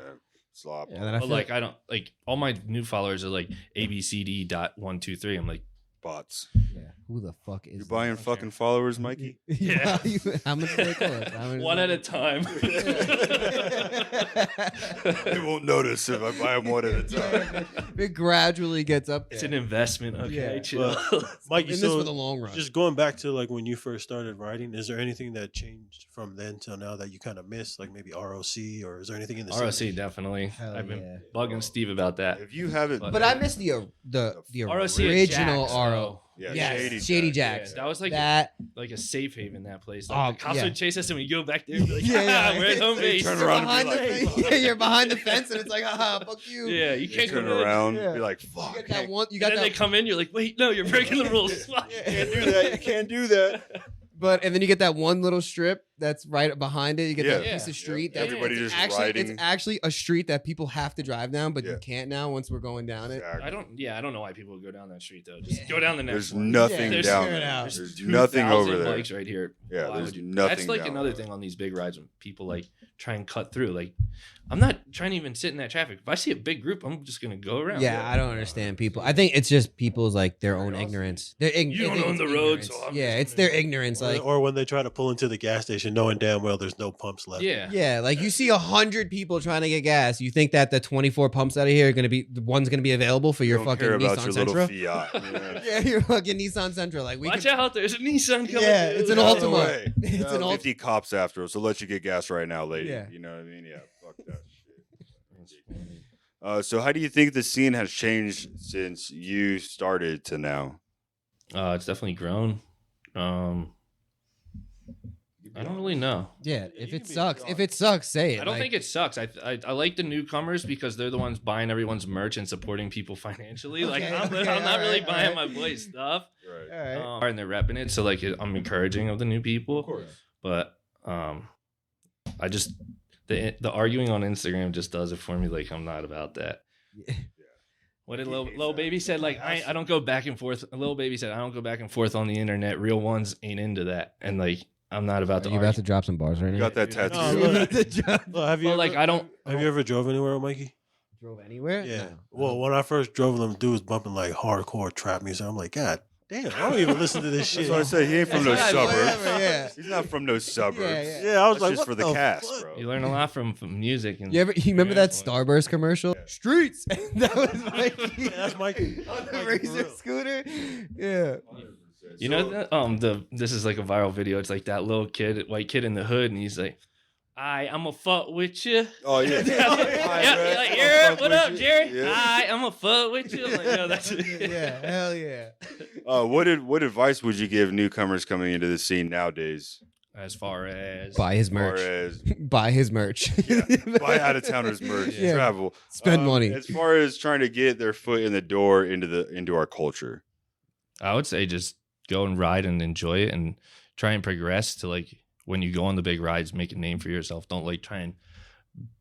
Slop. Yeah, then I But feel like I don't like all my new followers are like ABCD.123. I'm like, bots. Yeah. Who the fuck is? You that? buying fucking followers, Mikey? Yeah. How much do they cost? How much- one at a time. They won't notice if I buy them one at a time. It gradually gets up It's there. an investment. Okay, Yeah. chill. Mikey, In this so for the long run. just going back to like when you first started riding, is there anything that changed from then till now that you kind of miss, like maybe ROC, or is there anything in the ROC definitely. Hell I've been yeah. bugging Steve about that. If you haven't, But But I miss the ROC original Jacks, RO. yeah, Yes, Shady Jacks. Yeah, that was like That a safe haven. That place. Oh, Like, the cops yeah. would chase us, and we go back there. And be like, Yeah, yeah. we're home They base. turn you're around and behind be the like, yeah, you're behind the fence, and it's like, haha, fuck you. Yeah, you You can't turn come in. around, Yeah. be like, You fuck. got that one. You And got then that. they come in. You're like, wait, no, you're breaking the rules. Yeah. You can't do that. You can't do that. But and then you get that one little strip that's right behind it. You get that Yeah. piece of street. Yeah. That Everybody it's just actually, riding. It's actually a street that people have to drive down, but Yeah. you can't now once we're going down it. Exactly. I don't know why people would go down that street though. Just go down the next There's one. nothing Yeah, down figure it there. out. There's nothing over 2,000 there. bikes right here. Yeah, Why there's would you- nothing That's like down another there. thing on these big rides when people like try and cut through. Like, I'm not trying to even sit in that traffic. If I see a big group, I'm just gonna go around. Yeah, I don't understand people. I think it's just people's like their own ignorance. You don't own the road, so I'm yeah, just it's gonna- their ignorance. Like, or when they try to pull into the gas station knowing damn well there's no pumps left. Yeah. yeah, like you see 100 people trying to get gas. You think that the 24 pumps out of here are gonna be the one's gonna be available for your Don't fucking care about Nissan your little Sentra? Fiat. you know? Yeah, your fucking Nissan Sentra. Like we Watch could, out, there's a Nissan coming. Yeah, through. it's an Get out of the Ultima. way. It's an 50 cops after us. So let you get gas right now, lady. Yeah. You know what I mean? Yeah. Fuck that shit. So how do you think the scene has changed since you started to now? It's definitely grown. I don't really know. yeah. you If can it be sucks, honest. if it sucks, say it. I don't Like, think it sucks. I like the newcomers because they're the ones buying everyone's merch and supporting people financially. Like Okay, I'm okay, not all really right, buying all my right. boys' stuff. Right. all right. And they're repping it, so like I'm encouraging of the new people. Of course. But I just the arguing on Instagram just does it for me. Like I'm not about that. What did Lil Baby said? Like I don't go back and forth. Lil Baby said I don't go back and forth on the internet. Real ones ain't into that. And like I'm not about to. Are you about to drop some bars right You now? got that Yeah. tattoo. No, You look. about to drop- Well, have you Well, ever, like I don't. have you ever drove anywhere with Mikey? drove anywhere? Yeah. No. Well, when I first drove, them dudes bumping like hardcore trap music. I'm like, God damn, I don't even listen to this shit. That's what I say. He ain't from no That's what I- suburbs. whatever, yeah. He's not from no suburbs. Yeah. Yeah, I was That's like, just what for the cast, fuck? bro. You learn a lot from music. And You remember that influence. Starburst commercial? Yeah. Streets. That was Mikey. Yeah, that's Mikey. On the Mikey for Razor real. scooter. Yeah. You know that this is like a viral video. It's like that little kid, white kid in the hood, and he's like, "I'ma fuck with you." Oh yeah. Yeah, like, I'll fuck what with up, you. Jerry? Yeah. I'ma fuck with you. Like, yo, that's Yeah. Hell yeah. What advice would you give newcomers coming into the scene nowadays? As far as Buy his As far merch. as Buy his merch. buy out-of-towners merch, Yeah. travel, Spend money. As far as trying to get their foot in the door into our culture. I would say just go and ride and enjoy it and try and progress to like when you go on the big rides, make a name for yourself. Don't like try and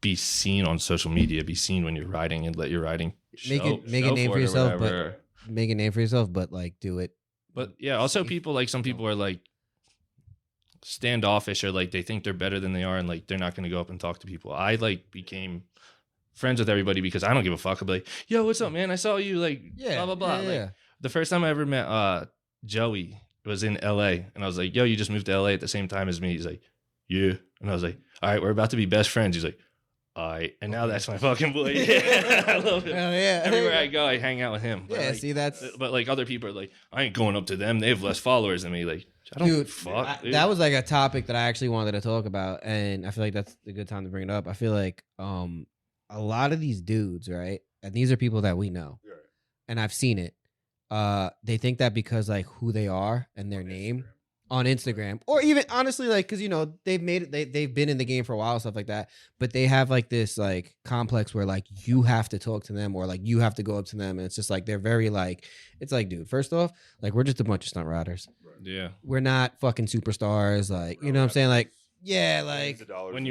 be seen on social media. Be seen when you're riding and let your riding Make show, a show name for it or yourself, but whatever. make a name for yourself, but like do it. But yeah, also people like some people are like standoffish or like they think they're better than they are and like they're not going to go up and talk to people. I like became friends with everybody because I don't give a fuck. I'll be like, yo, what's up, man? I saw you like Yeah. blah, blah, blah. Yeah, Like, yeah. the first time I ever met Joey was in LA and I was like, yo, you just moved to LA at the same time as me. He's like, yeah. And I was like, all right, we're about to be best friends. He's like, all right. And now that's my fucking boy. Yeah, I love him. Hell yeah. Everywhere I go, I hang out with him. But Yeah, like, see, that's but like other people are like, I ain't going up to them. They have less followers than me. Like, I don't give a Dude, fuck. dude. that was like a topic that I actually wanted to talk about, and I feel like that's a good time to bring it up. I feel like a lot of these dudes, right, and these are people that we know, Right. and I've seen it. They think that because like who they are and their name on Instagram, or even honestly, like because you know they've made it, they've been in the game for a while, and stuff like that. But they have like this like complex where like you have to talk to them, or like you have to go up to them, and it's just like they're very like it's like, dude, first off, like we're just a bunch of stunt riders. yeah. We're not fucking superstars, like you know what I'm saying, like yeah, like When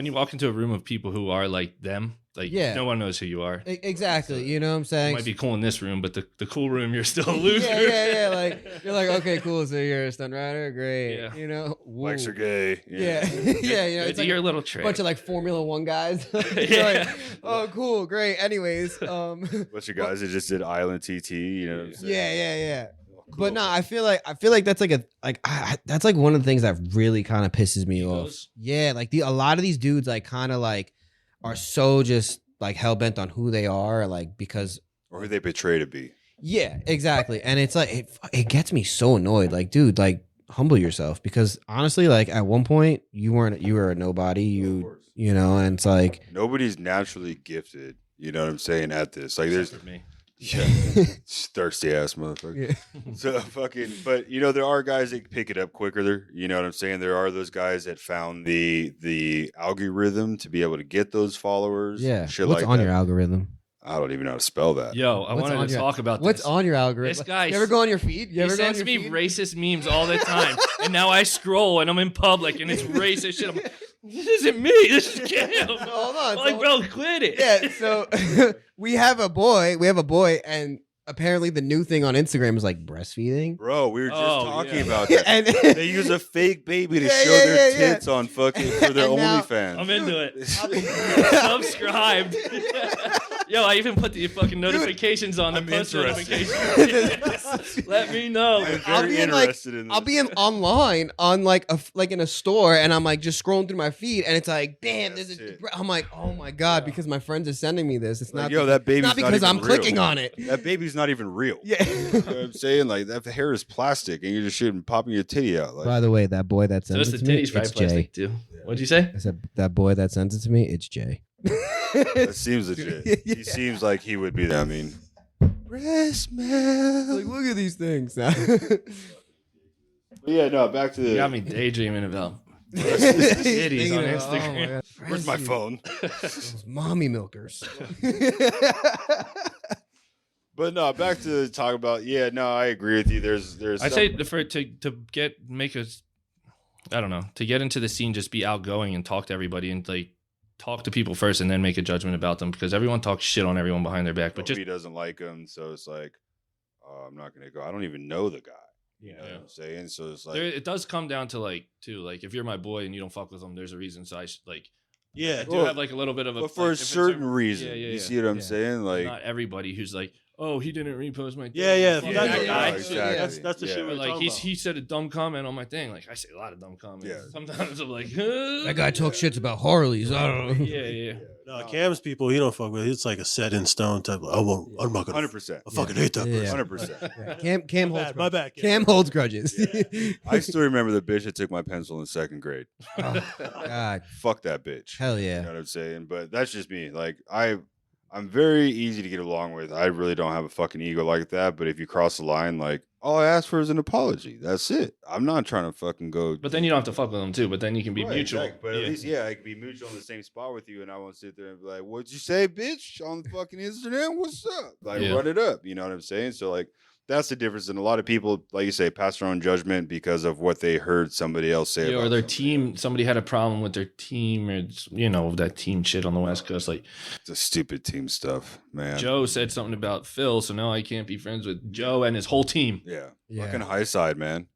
you walk into a room of people who are like them, like Yeah. no one knows who you are. exactly, you know what I'm You saying. might be cool in this room, but the cool room, you're still a loser. yeah, like you're like okay, cool, so you're a stunt rider, great, Yeah. you know, Likes woo. are gay. Yeah, yeah, you know, It's it's like your a little trick. bunch of like Formula One guys. You're Yeah. like, oh, cool, great. Anyways, Bunch of guys that just did Island TT. You know what I'm saying? yeah. Cool. But no, I feel like that's like that's like one of the things that really kind of pisses me off. Egos? Yeah, like a lot of these dudes like kind of like are so just like hell bent on who they are, like because Or who they portray to be. yeah, exactly. And it's like it gets me so annoyed. Like, dude, like humble yourself because honestly, like at one point you were a nobody. You know, and it's like Nobody's naturally gifted. You know what I'm saying? At this, like, there's Except for me. yeah, thirsty ass motherfucker. yeah. So fucking, but you know there are guys that pick it up quicker. There, you know what I'm saying. There are those guys that found the algorithm to be able to get those followers. Yeah. shit What's like on that. your algorithm? I don't even know how to spell that. Yo, I What's wanted on to your- talk about What's this. on your algorithm? This guy, You ever go on your feed? You he ever go on sends your me feed? racist memes all the time, and now I scroll and I'm in public and it's racist shit. I'm like, this isn't me. This is Cam. Hold on. I'm like, bro, quit it. Yeah, so we have a boy, and apparently the new thing on Instagram is like breastfeeding. Bro, we were just talking yeah. about that. And They use a fake baby to show their tits on fucking for their And now- OnlyFans. I'm into it. Subscribed. Yo, I even put the fucking notifications on the I'm post interested. notifications. Let me know. I'm I'll very be in, like- interested in this. I'll be online on like in a store, and I'm like just scrolling through my feed, and it's like, damn, That's there's a. it. I'm like, oh my god, because my friends are sending me this. It's Like, not. yo, that baby's not because even I'm real. clicking on it. That baby's not even real. Yeah. You know what I'm saying? Like, that hair is plastic, and you're just shooting, popping your titty out. Like, By the way, that boy that So sent it's it the to me, titties probably it's Jay. plastic too. What'd you say? I said that boy that sent it to me, it's Jay. that seems legit. Yeah. He seems like he would be that. I mean, breast Like, milk. look at these things. But yeah, no, back to the. You got me daydreaming about Titties titties on Instagram. Where's my phone? Those mommy milkers. But no, back to talk about. Yeah, no, I agree with you. There's. I'd say to get into the scene, just be outgoing and talk to everybody and like talk to people first and then make a judgment about them, because everyone talks shit on everyone behind their back. But just he doesn't like him, so it's like, oh, I'm not gonna go. I don't even know the guy. You know what I'm saying? So it's like, it does come down to like if you're my boy and you don't fuck with him, there's a reason. So I should like. Yeah. I do have like a little bit of a. but for like, a if it's certain reason, yeah, you see what I'm Yeah. saying? Like, not everybody who's like, oh, he didn't repost my thing. Yeah. Fuck Yeah, that yeah, guy. exactly. That's the Yeah. shit But we're like talking about. he said a dumb comment on my thing. Like I say a lot of dumb comments. Yeah. Sometimes I'm like, That guy talks shits about Harleys. I don't know. yeah. No, Cam's people, he don't fuck with. It's like a set in stone type. Of, I'm not gonna. 100%. I fucking hate that Yeah. person. 100%. Yeah, Cam My holds bad. My grudges. bad. Cam holds grudges. I still remember the bitch that took my pencil in second grade. Oh, God, Fuck that bitch. hell You yeah. know what I'm saying? But that's just me. Like, I'm very easy to get along with. I really don't have a fucking ego like that. But if you cross the line, like, all I ask for is an apology. That's it. I'm not trying to fucking go. But then you don't have to fuck with them too. But then you can be Right, mutual. exactly. But at least, yeah, I can be mutual in the same spot with you, and I won't sit there and be like, "What'd you say, bitch?" on the fucking Instagram. What's up? Like, Yeah. run it up. You know what I'm saying? So, like, that's the difference. And a lot of people, like you say, pass their own judgment because of what they heard somebody else say. Yeah, about or their somebody. team. Somebody had a problem with their team, or that team shit on the West Coast. Like The stupid team stuff, man. Joe said something about Phil, so now I can't be friends with Joe and his whole team. Yeah. Yeah. Fucking high side, man.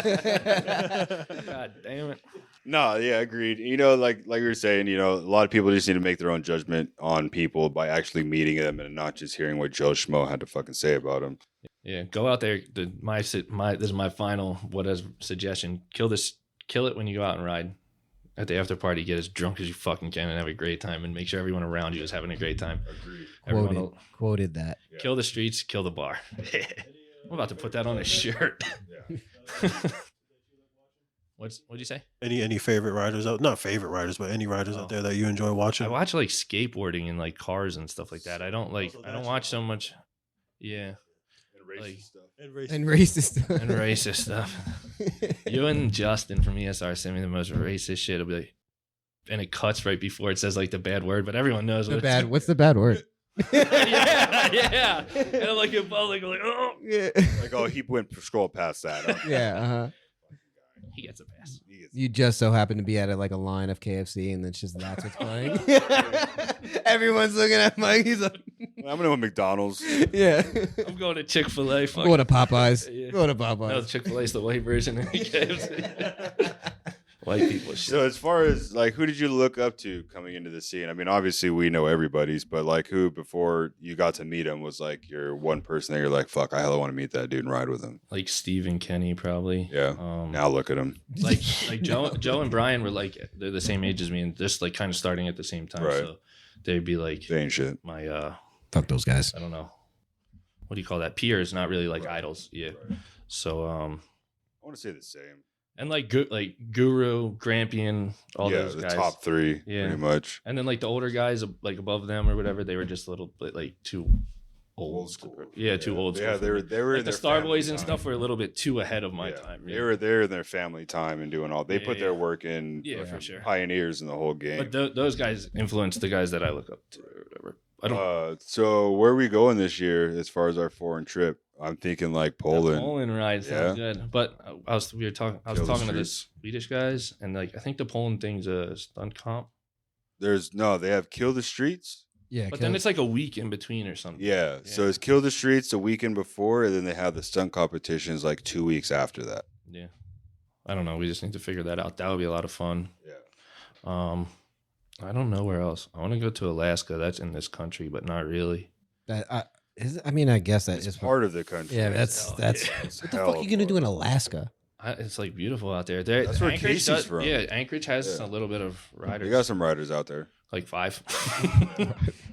God damn it. No, yeah, agreed. You know, like we were saying, a lot of people just need to make their own judgment on people by actually meeting them and not just hearing what Joe Schmo had to fucking say about them. Yeah, go out there. This is my final suggestion. Kill it when you go out and ride. At the after party, get as drunk as you fucking can and have a great time, and make sure everyone around you is having a great time. Agreed. Everyone will Quoted that. kill the streets, kill the bar. I'm about to put that on a shirt. Yeah. What'd you say? Any favorite riders out? Not favorite riders, but any riders out there that you enjoy watching? I watch like skateboarding and like cars and stuff like that. I don't Also, watch so much. Yeah. And racist Like- stuff. And racist. And racist stuff. You and Justin from ESR sent me the most racist shit. It'll be like, and it cuts right before it says like the bad word, but everyone knows The what bad. What's the bad word? yeah. And I'm like in public, I'm like, oh, Yeah. Like, oh, he went scroll past that. Huh? Yeah. Uh-huh. he gets a pass. He gets- You just so happen to be at like a line of KFC, and then it's just that's what's playing. Everyone's looking at Mike. He's like, I'm gonna go McDonald's. yeah. I'm going to Chick-fil-A. Fuck. Go to Popeyes. Yeah. Go to No, Popeyes. Chick-fil-A's the white version of KFC. White people shit. So as far as like, who did you look up to coming into the scene? I mean, obviously we know everybody's, but like, who before you got to meet him was like your one person that you're like, fuck, I hella want to meet that dude and ride with him. Like Steve and Kenny probably. Yeah. Now look at him. Like Joe and Brian were like they're the same age as me and just like kind of starting at the same time. Right. So they'd be like They ain't shit. my Fuck those guys. I don't know. What do you call that? Peers, not really like Right. idols. Yeah. So I want to say the same. and like Guru, Grampian, all yeah, those the guys. top three, Yeah. pretty much. And then like the older guys like above them or whatever, they were just a little bit like too old. Old school. Yeah, too old school. Yeah, for they were me. they were Like in the their Star family Boys and time. stuff were a little bit too ahead of my Yeah. time. They were there in their family time and doing all. They put their Yeah. work in. Yeah, fucking for sure. Pioneers in the whole game. But those guys influenced the guys that I look up to or whatever. I don't. So where are we going this year as far as our foreign trip? I'm thinking like Poland. The Poland ride sounds good, but I was talking to the Swedish guys, and like I think the Poland thing's a stunt comp. They have Kill the Streets. Yeah, But then it's like a week in between or something. Yeah, so it's Kill the Streets the weekend before, and then they have the stunt competitions like 2 weeks after that. Yeah. I don't know. We just need to figure that out. That would be a lot of fun. Yeah. I don't know where else. I want to go to Alaska. That's in this country, but not really. I mean, I guess that It's is part of the country. Yeah, that's. It's What the fuck are you gonna do in Alaska? It's like beautiful out there. That's where Casey's from. Yeah, Anchorage has a little bit of riders. You got some riders out there. Like 5.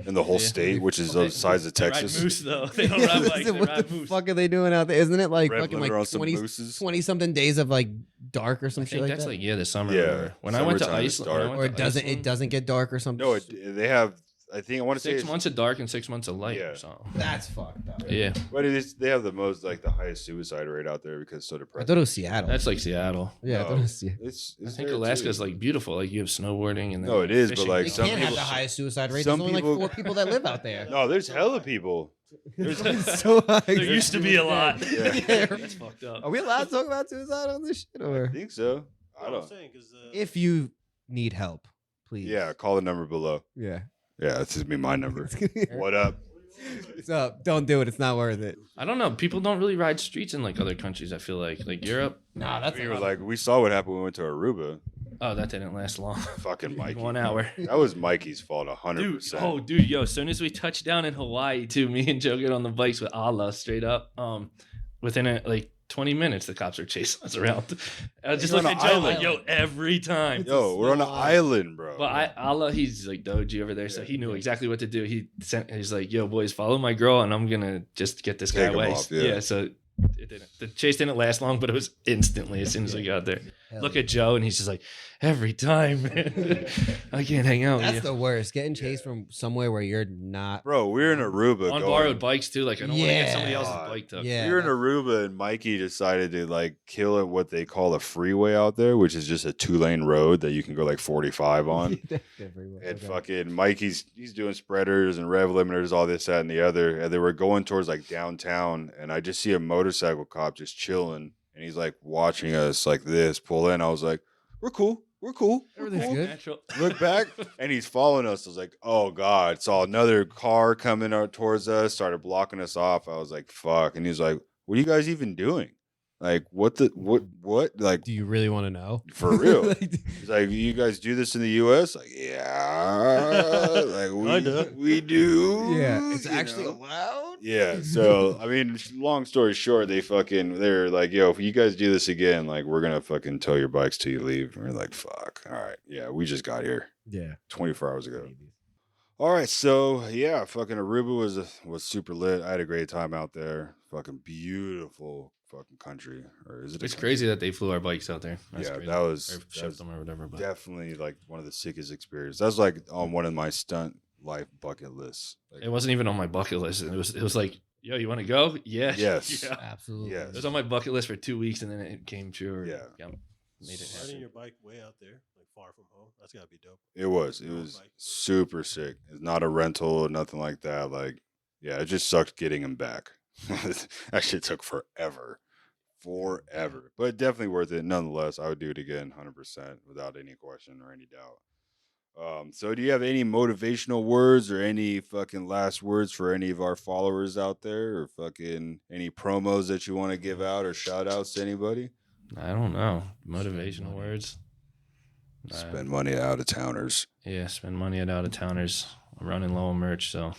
In the whole state, which is the size of Texas. They ride moose, though. They don't ride bikes. They What ride the moose. fuck are they doing out there? Isn't it like Red fucking limit like on some 20 mooses. 20-something days of like dark or some I shit think like that's that? like the summer. Yeah. Or whatever. When I went to Summertime is Iceland, dark. Or it doesn't get dark or something. No, they have. I think I want to say 6 months of dark and 6 months of light Yeah. or something. That's fucked up. Yeah, But they have the most like the highest suicide rate out there because it's so I depressing. thought it was Seattle. that's like Seattle. Yeah, I thought it was Seattle. It's I think there, Alaska's too. like beautiful. Like you have snowboarding and then No, it is, but, fishing. like, They some can't have people- the highest suicide rate. some There's only people- like 4 people that live out there. No, there's hella people. It's so high. there used to be a lot. Yeah. That's fucked up. Are we allowed to talk about suicide on this shit? I Or think so. I I'm don't. saying because if you need help, please. Yeah, call the number below. Yeah. Yeah, that's just be my number. What up? So don't do it. It's not worth it. I don't know. People don't really ride streets in like other countries. I feel like Europe. Nah, that's We were like, we saw what happened when we went to Aruba. Oh, that didn't last long. Fucking Mikey. 1 hour. That was Mikey's fault, 100%. Dude, as soon as we touched down in Hawaii, too, me and Joe get on the bikes with Allah straight up. Within like 20 minutes, the cops are chasing us around. I was just You're looking on at an Joe like, island. yo, every time. Yo, we're on an island, bro. But Allah, he's like doji over there, so he knew exactly what to do. He's like, yo, boys, follow my girl, and I'm gonna just get this guy Take him away. off, yeah. So it didn't. The chase didn't last long, but it was instantly as soon as we got there. Look at Joe, and he's just like, every time, man. I can't hang out That's with you. the worst. Getting chased from somewhere where you're not. Bro, we're in Aruba. On going- borrowed bikes too. Like I don't want to get somebody Yeah. else's bike took. Yeah. We were in Aruba and Mikey decided to like kill at what they call a freeway out there, which is just a 2-lane road that you can go like 45 on. And fucking Mikey's he's doing spreaders and rev limiters, all this, that, and the other. And they were going towards like downtown, and I just see a motorcycle cop just chilling, and he's like watching us like this pull in. I was like, "We're cool, we're cool, we're Everything's cool." good. Natural. Look back, and he's following us. I was like, "Oh God!" Saw another car coming out towards us, started blocking us off. I was like, "Fuck!" And he's like, "What are you guys even doing? Like, what? Like, Do you really want to know? for real?" He's like, "You guys do this in the U.S.?" Like, yeah, like we do. Yeah, it's you actually know? allowed. Yeah. So I mean, long story short, they're like, "Yo, if you guys do this again, like, we're gonna fucking tow your bikes till you leave." And we're like, "Fuck, all right, yeah, we just got here Yeah. 24 hours ago." All right, so yeah, fucking Aruba was super lit. I had a great time out there. Fucking beautiful fucking country. Or is it? It's crazy that they flew our bikes out there. That's Yeah, crazy. that was Or shipped them or whatever. But definitely like one of the sickest experiences. That was like on one of my stunt life bucket lists. Like, it wasn't even on my bucket list. It was like, yo, you want to go? Yeah. Yes. Yeah. Absolutely. Yes. It was on my bucket list for 2 weeks, and then it came true. Yeah. Made it Riding happen. your bike way out there, like far from home, that's gotta be dope. It was super sick. It's not a rental or nothing like that. Like, yeah, it just sucked getting him back. That shit took forever. But definitely worth it. Nonetheless, I would do it again 100% without any question or any doubt. So do you have any motivational words or any fucking last words for any of our followers out there, or fucking any promos that you want to give out or shout outs to anybody? I don't know. Motivational words. Spend money at OuttaTowners. Yeah, spend money at OuttaTowners. I'm running low on merch, so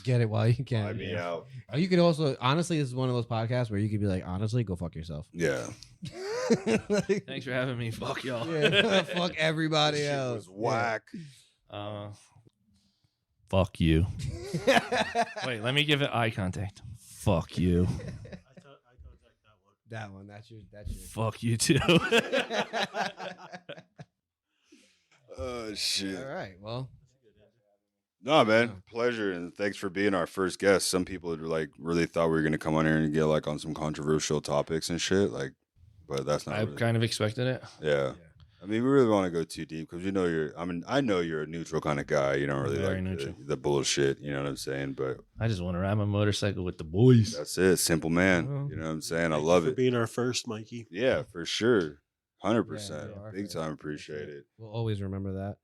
Get it while you can. Buy me out. Or you could also, honestly, this is one of those podcasts where you could be like, honestly, go fuck yourself. Yeah. Like, thanks for having me. Fuck y'all. yeah, fuck everybody Shit else. was whack. Fuck you. Wait, let me give it eye contact. Fuck you. I contact that one. That one. That's your. Fuck you too. Oh shit. All right. Well, No, man, pleasure, and thanks for being our first guest. Some people had like really thought we were gonna come on here and get like on some controversial topics and shit, like, but that's not. I really, kind of expected it. yeah. I mean, we really want to go too deep because you know I know you're a neutral kind of guy. You don't really Very like neutral. the bullshit. You know what I'm saying? But I just want to ride my motorcycle with the boys. that's it. Simple man. Well, You know what I'm saying? I Thank you love for it. being our first, Mikey. Yeah, for sure. 100%. Yeah, you are Big first. time appreciate it. We'll always remember that.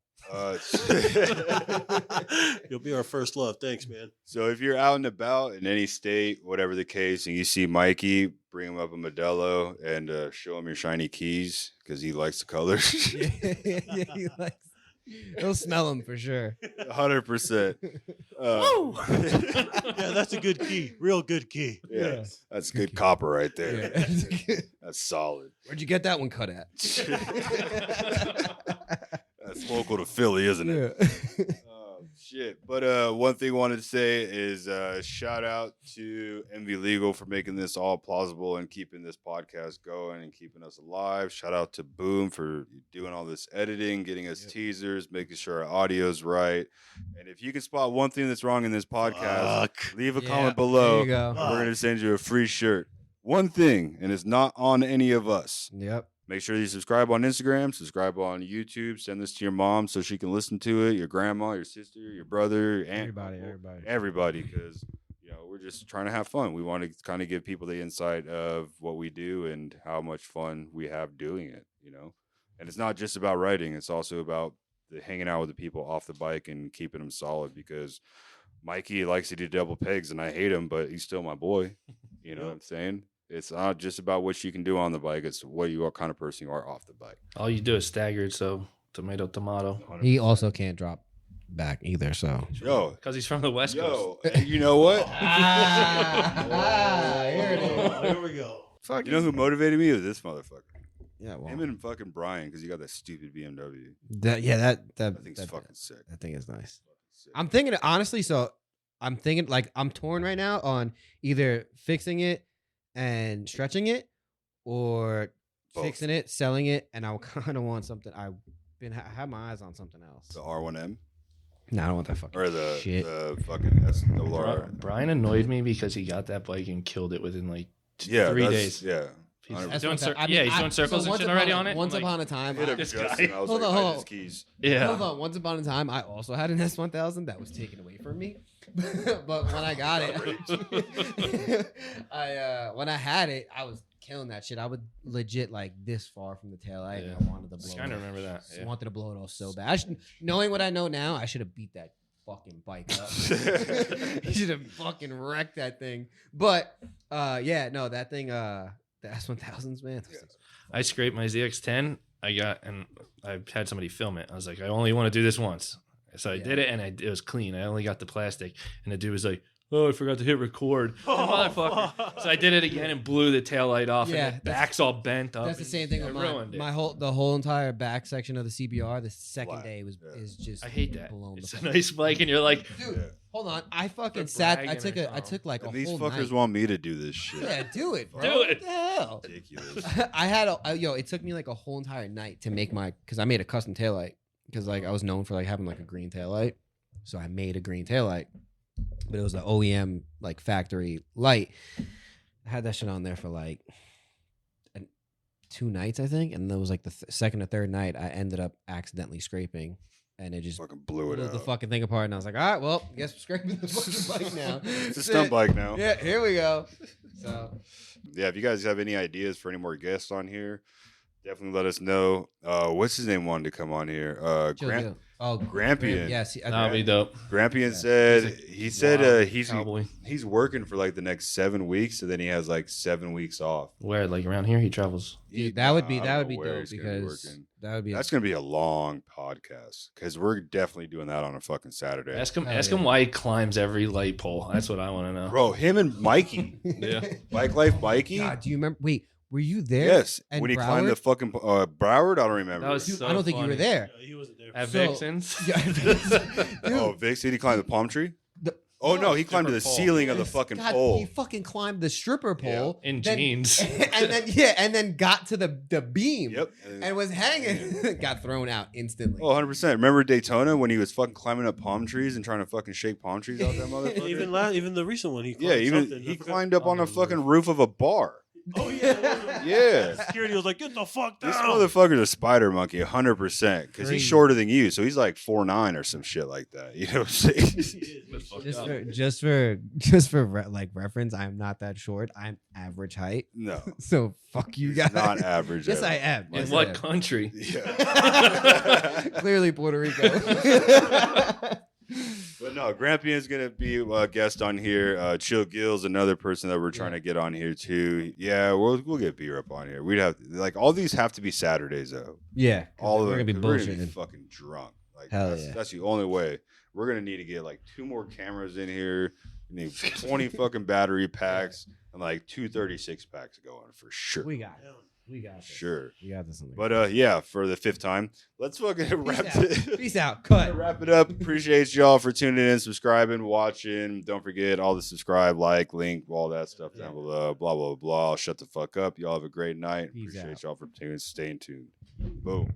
You'll be our first love. Thanks, man. So if you're out and about in any state, whatever the case, and you see Mikey, bring him up a Modelo and show him your shiny keys because he likes the colors. yeah, he likes. He'll smell them for sure. 100%. Yeah, that's a good key. Real good key. Yeah, that's good copper right there. Yeah. That's solid. Where'd you get that one cut at? That's local to Philly, isn't it? Yeah. Shit. But one thing I wanted to say is shout out to MV Legal for making this all plausible and keeping this podcast going and keeping us alive. Shout out to Boom for doing all this editing, getting us teasers, making sure our audio's right. And if you can spot one thing that's wrong in this podcast, leave a Yeah, comment there below. you go. We're going to send you a free shirt. One thing, and it's not on any of us. Yep. Make sure you subscribe on Instagram, subscribe on YouTube, send this to your mom so she can listen to it, your grandma, your sister, your brother, your aunt, everybody, because we're just trying to have fun. We want to kind of give people the insight of what we do and how much fun we have doing it, And it's not just about writing; it's also about hanging out with the people off the bike and keeping them solid. Because Mikey likes to do double pegs, and I hate him, but he's still my boy. You know what I'm saying? It's not just about what you can do on the bike. It's what kind of person you are off the bike. All you do is staggered, so tomato. 100%. He also can't drop back either. So Yo, Because he's from the West Coast. you know what? here it is. Here we go. Fuck You know who motivated me? It was this motherfucker. Yeah, well, Him and fucking Brian, because he got that stupid BMW. that That thing's fucking sick. that thing is nice. Sick. I'm thinking honestly. So I'm thinking like I'm torn right now on either fixing it and stretching it, or Both. fixing it, selling it, and I kind of want something. I have my eyes on something else. The R1M No, I don't want that fucking or the shit. fucking SRR. Brian annoyed me because he got that bike and killed it within like 3 days. Yeah. He's 100%. doing what that- he's doing circles and once shit upon already a- on it. Once I'm upon like, a time, Hit I- up This Justin. guy. I was Hold like, on, hide hold his on. keys. yeah. hold on. Once upon a time, I also had an S1000 that was taken away from me. But when I got it, when I had it, I was killing that shit. I would legit like this far from the tail light, and I wanted to blow. I kind it of off. remember that. I Yeah. wanted to blow it off so bad. Knowing what I know now, I should have beat that fucking bike up. You should have fucking wrecked that thing. But that thing, the S1000s, man. those things- I scraped my ZX10. I had somebody film it. I was like, I only want to do this once. So I did it, and it was clean. I only got the plastic, and the dude was like, "Oh, I forgot to hit record." Motherfucker. So I did it again and blew the taillight off, Yeah, and the back's all bent up. That's the same thing and with it ruined it. the whole entire back section of the CBR. The second Flat, day yeah. is just I hate that. blown It's the a fuck nice bike, and you're like, Dude, Yeah. hold on. I fucking They're sat. I bragging or took like a And these whole fuckers night. want me to do this shit. Yeah, do it, bro. Do it. What the hell? Ridiculous. It took me like a whole entire night to make because I made a custom taillight because like I was known for like having like a green taillight, so I made a green taillight, but it was an OEM like factory light. I had that shit on there for like 2 nights, I think, and then it was like the second or third night I ended up accidentally scraping, and it just Fucking blew it blew out. the fucking thing apart, and I was like, all right, well, guess we're scraping the fucking bike now. It's a stunt bike now. Yeah, here we go. So Yeah, if you guys have any ideas for any more guests on here, definitely let us know. What's his name wanted to come on here? chill, chill. Grampian. Yes, "That'll be dope." Grampian Yeah. said Wild cowboy. he's working for like the next 7 weeks, and then he has like 7 weeks off. Where like around here he travels. Dude, that would be I don't know dope where he's gonna be because working. that would be That's gonna be a long podcast because we're definitely doing that on a fucking Saturday. Ask him. Hell Ask yeah. him why he climbs every light pole. That's what I want to know. Bro, him and Mikey, Yeah. Bike Life Mikey. God, do you remember? Wait, were you there? Yes, And when he climbed the Broward? fucking Broward, I don't remember. That was Dude, so I don't think you were funny. there. He wasn't there. At So- Vixens. Yeah, Oh, Vix, did he climb the palm tree? The- Oh no, he climbed to the stripper pole. ceiling of the fucking God, pole. he fucking climbed the stripper pole In then- jeans. and then got to the beam. Yep. And was hanging. Got thrown out instantly. Oh, 100%. Remember Daytona when he was fucking climbing up palm trees and trying to fucking shake palm trees out that motherfucker? Even the recent one, he climbed Yeah, even something. I he forgot. climbed up on a fucking roof of a bar. Oh yeah. Yeah. Security was like, get the fuck down. This motherfucker's a spider monkey, 100%, because he's Crazy. shorter than you, so he's like 4'9" or some shit like that. You know what I'm saying? Just for like reference, I'm not that short. I'm average height. No, So fuck you he's guys. not average. Yes, at I all. am. In Yes, what I am. country? Yeah. Clearly Puerto Rico. But no, Grampian's gonna be a guest on here. Chill Gill's another person that we're trying to get on here too. Yeah, we'll get beer up on here. We'd have like all these have to be Saturdays though. Yeah. 'cause All of we're them. gonna be 'Cause we're gonna be bullshitting. fucking drunk. Like Hell that's, yeah. that's the only way. We're gonna need to get like 2 more cameras in here. We need 20 fucking battery packs and like 2 36 packs going for sure. We got it. We got this. Sure. We got this. But yeah, for the 5th time, let's fucking wrap Peace out. it. Peace out. Cut. Wrap it up. Appreciate y'all for tuning in, subscribing, watching. Don't forget all the subscribe, like, link, all that stuff down below. Blah blah blah. I'll shut the fuck up. Y'all have a great night. Peace Appreciate out. y'all for staying tuned. Boom.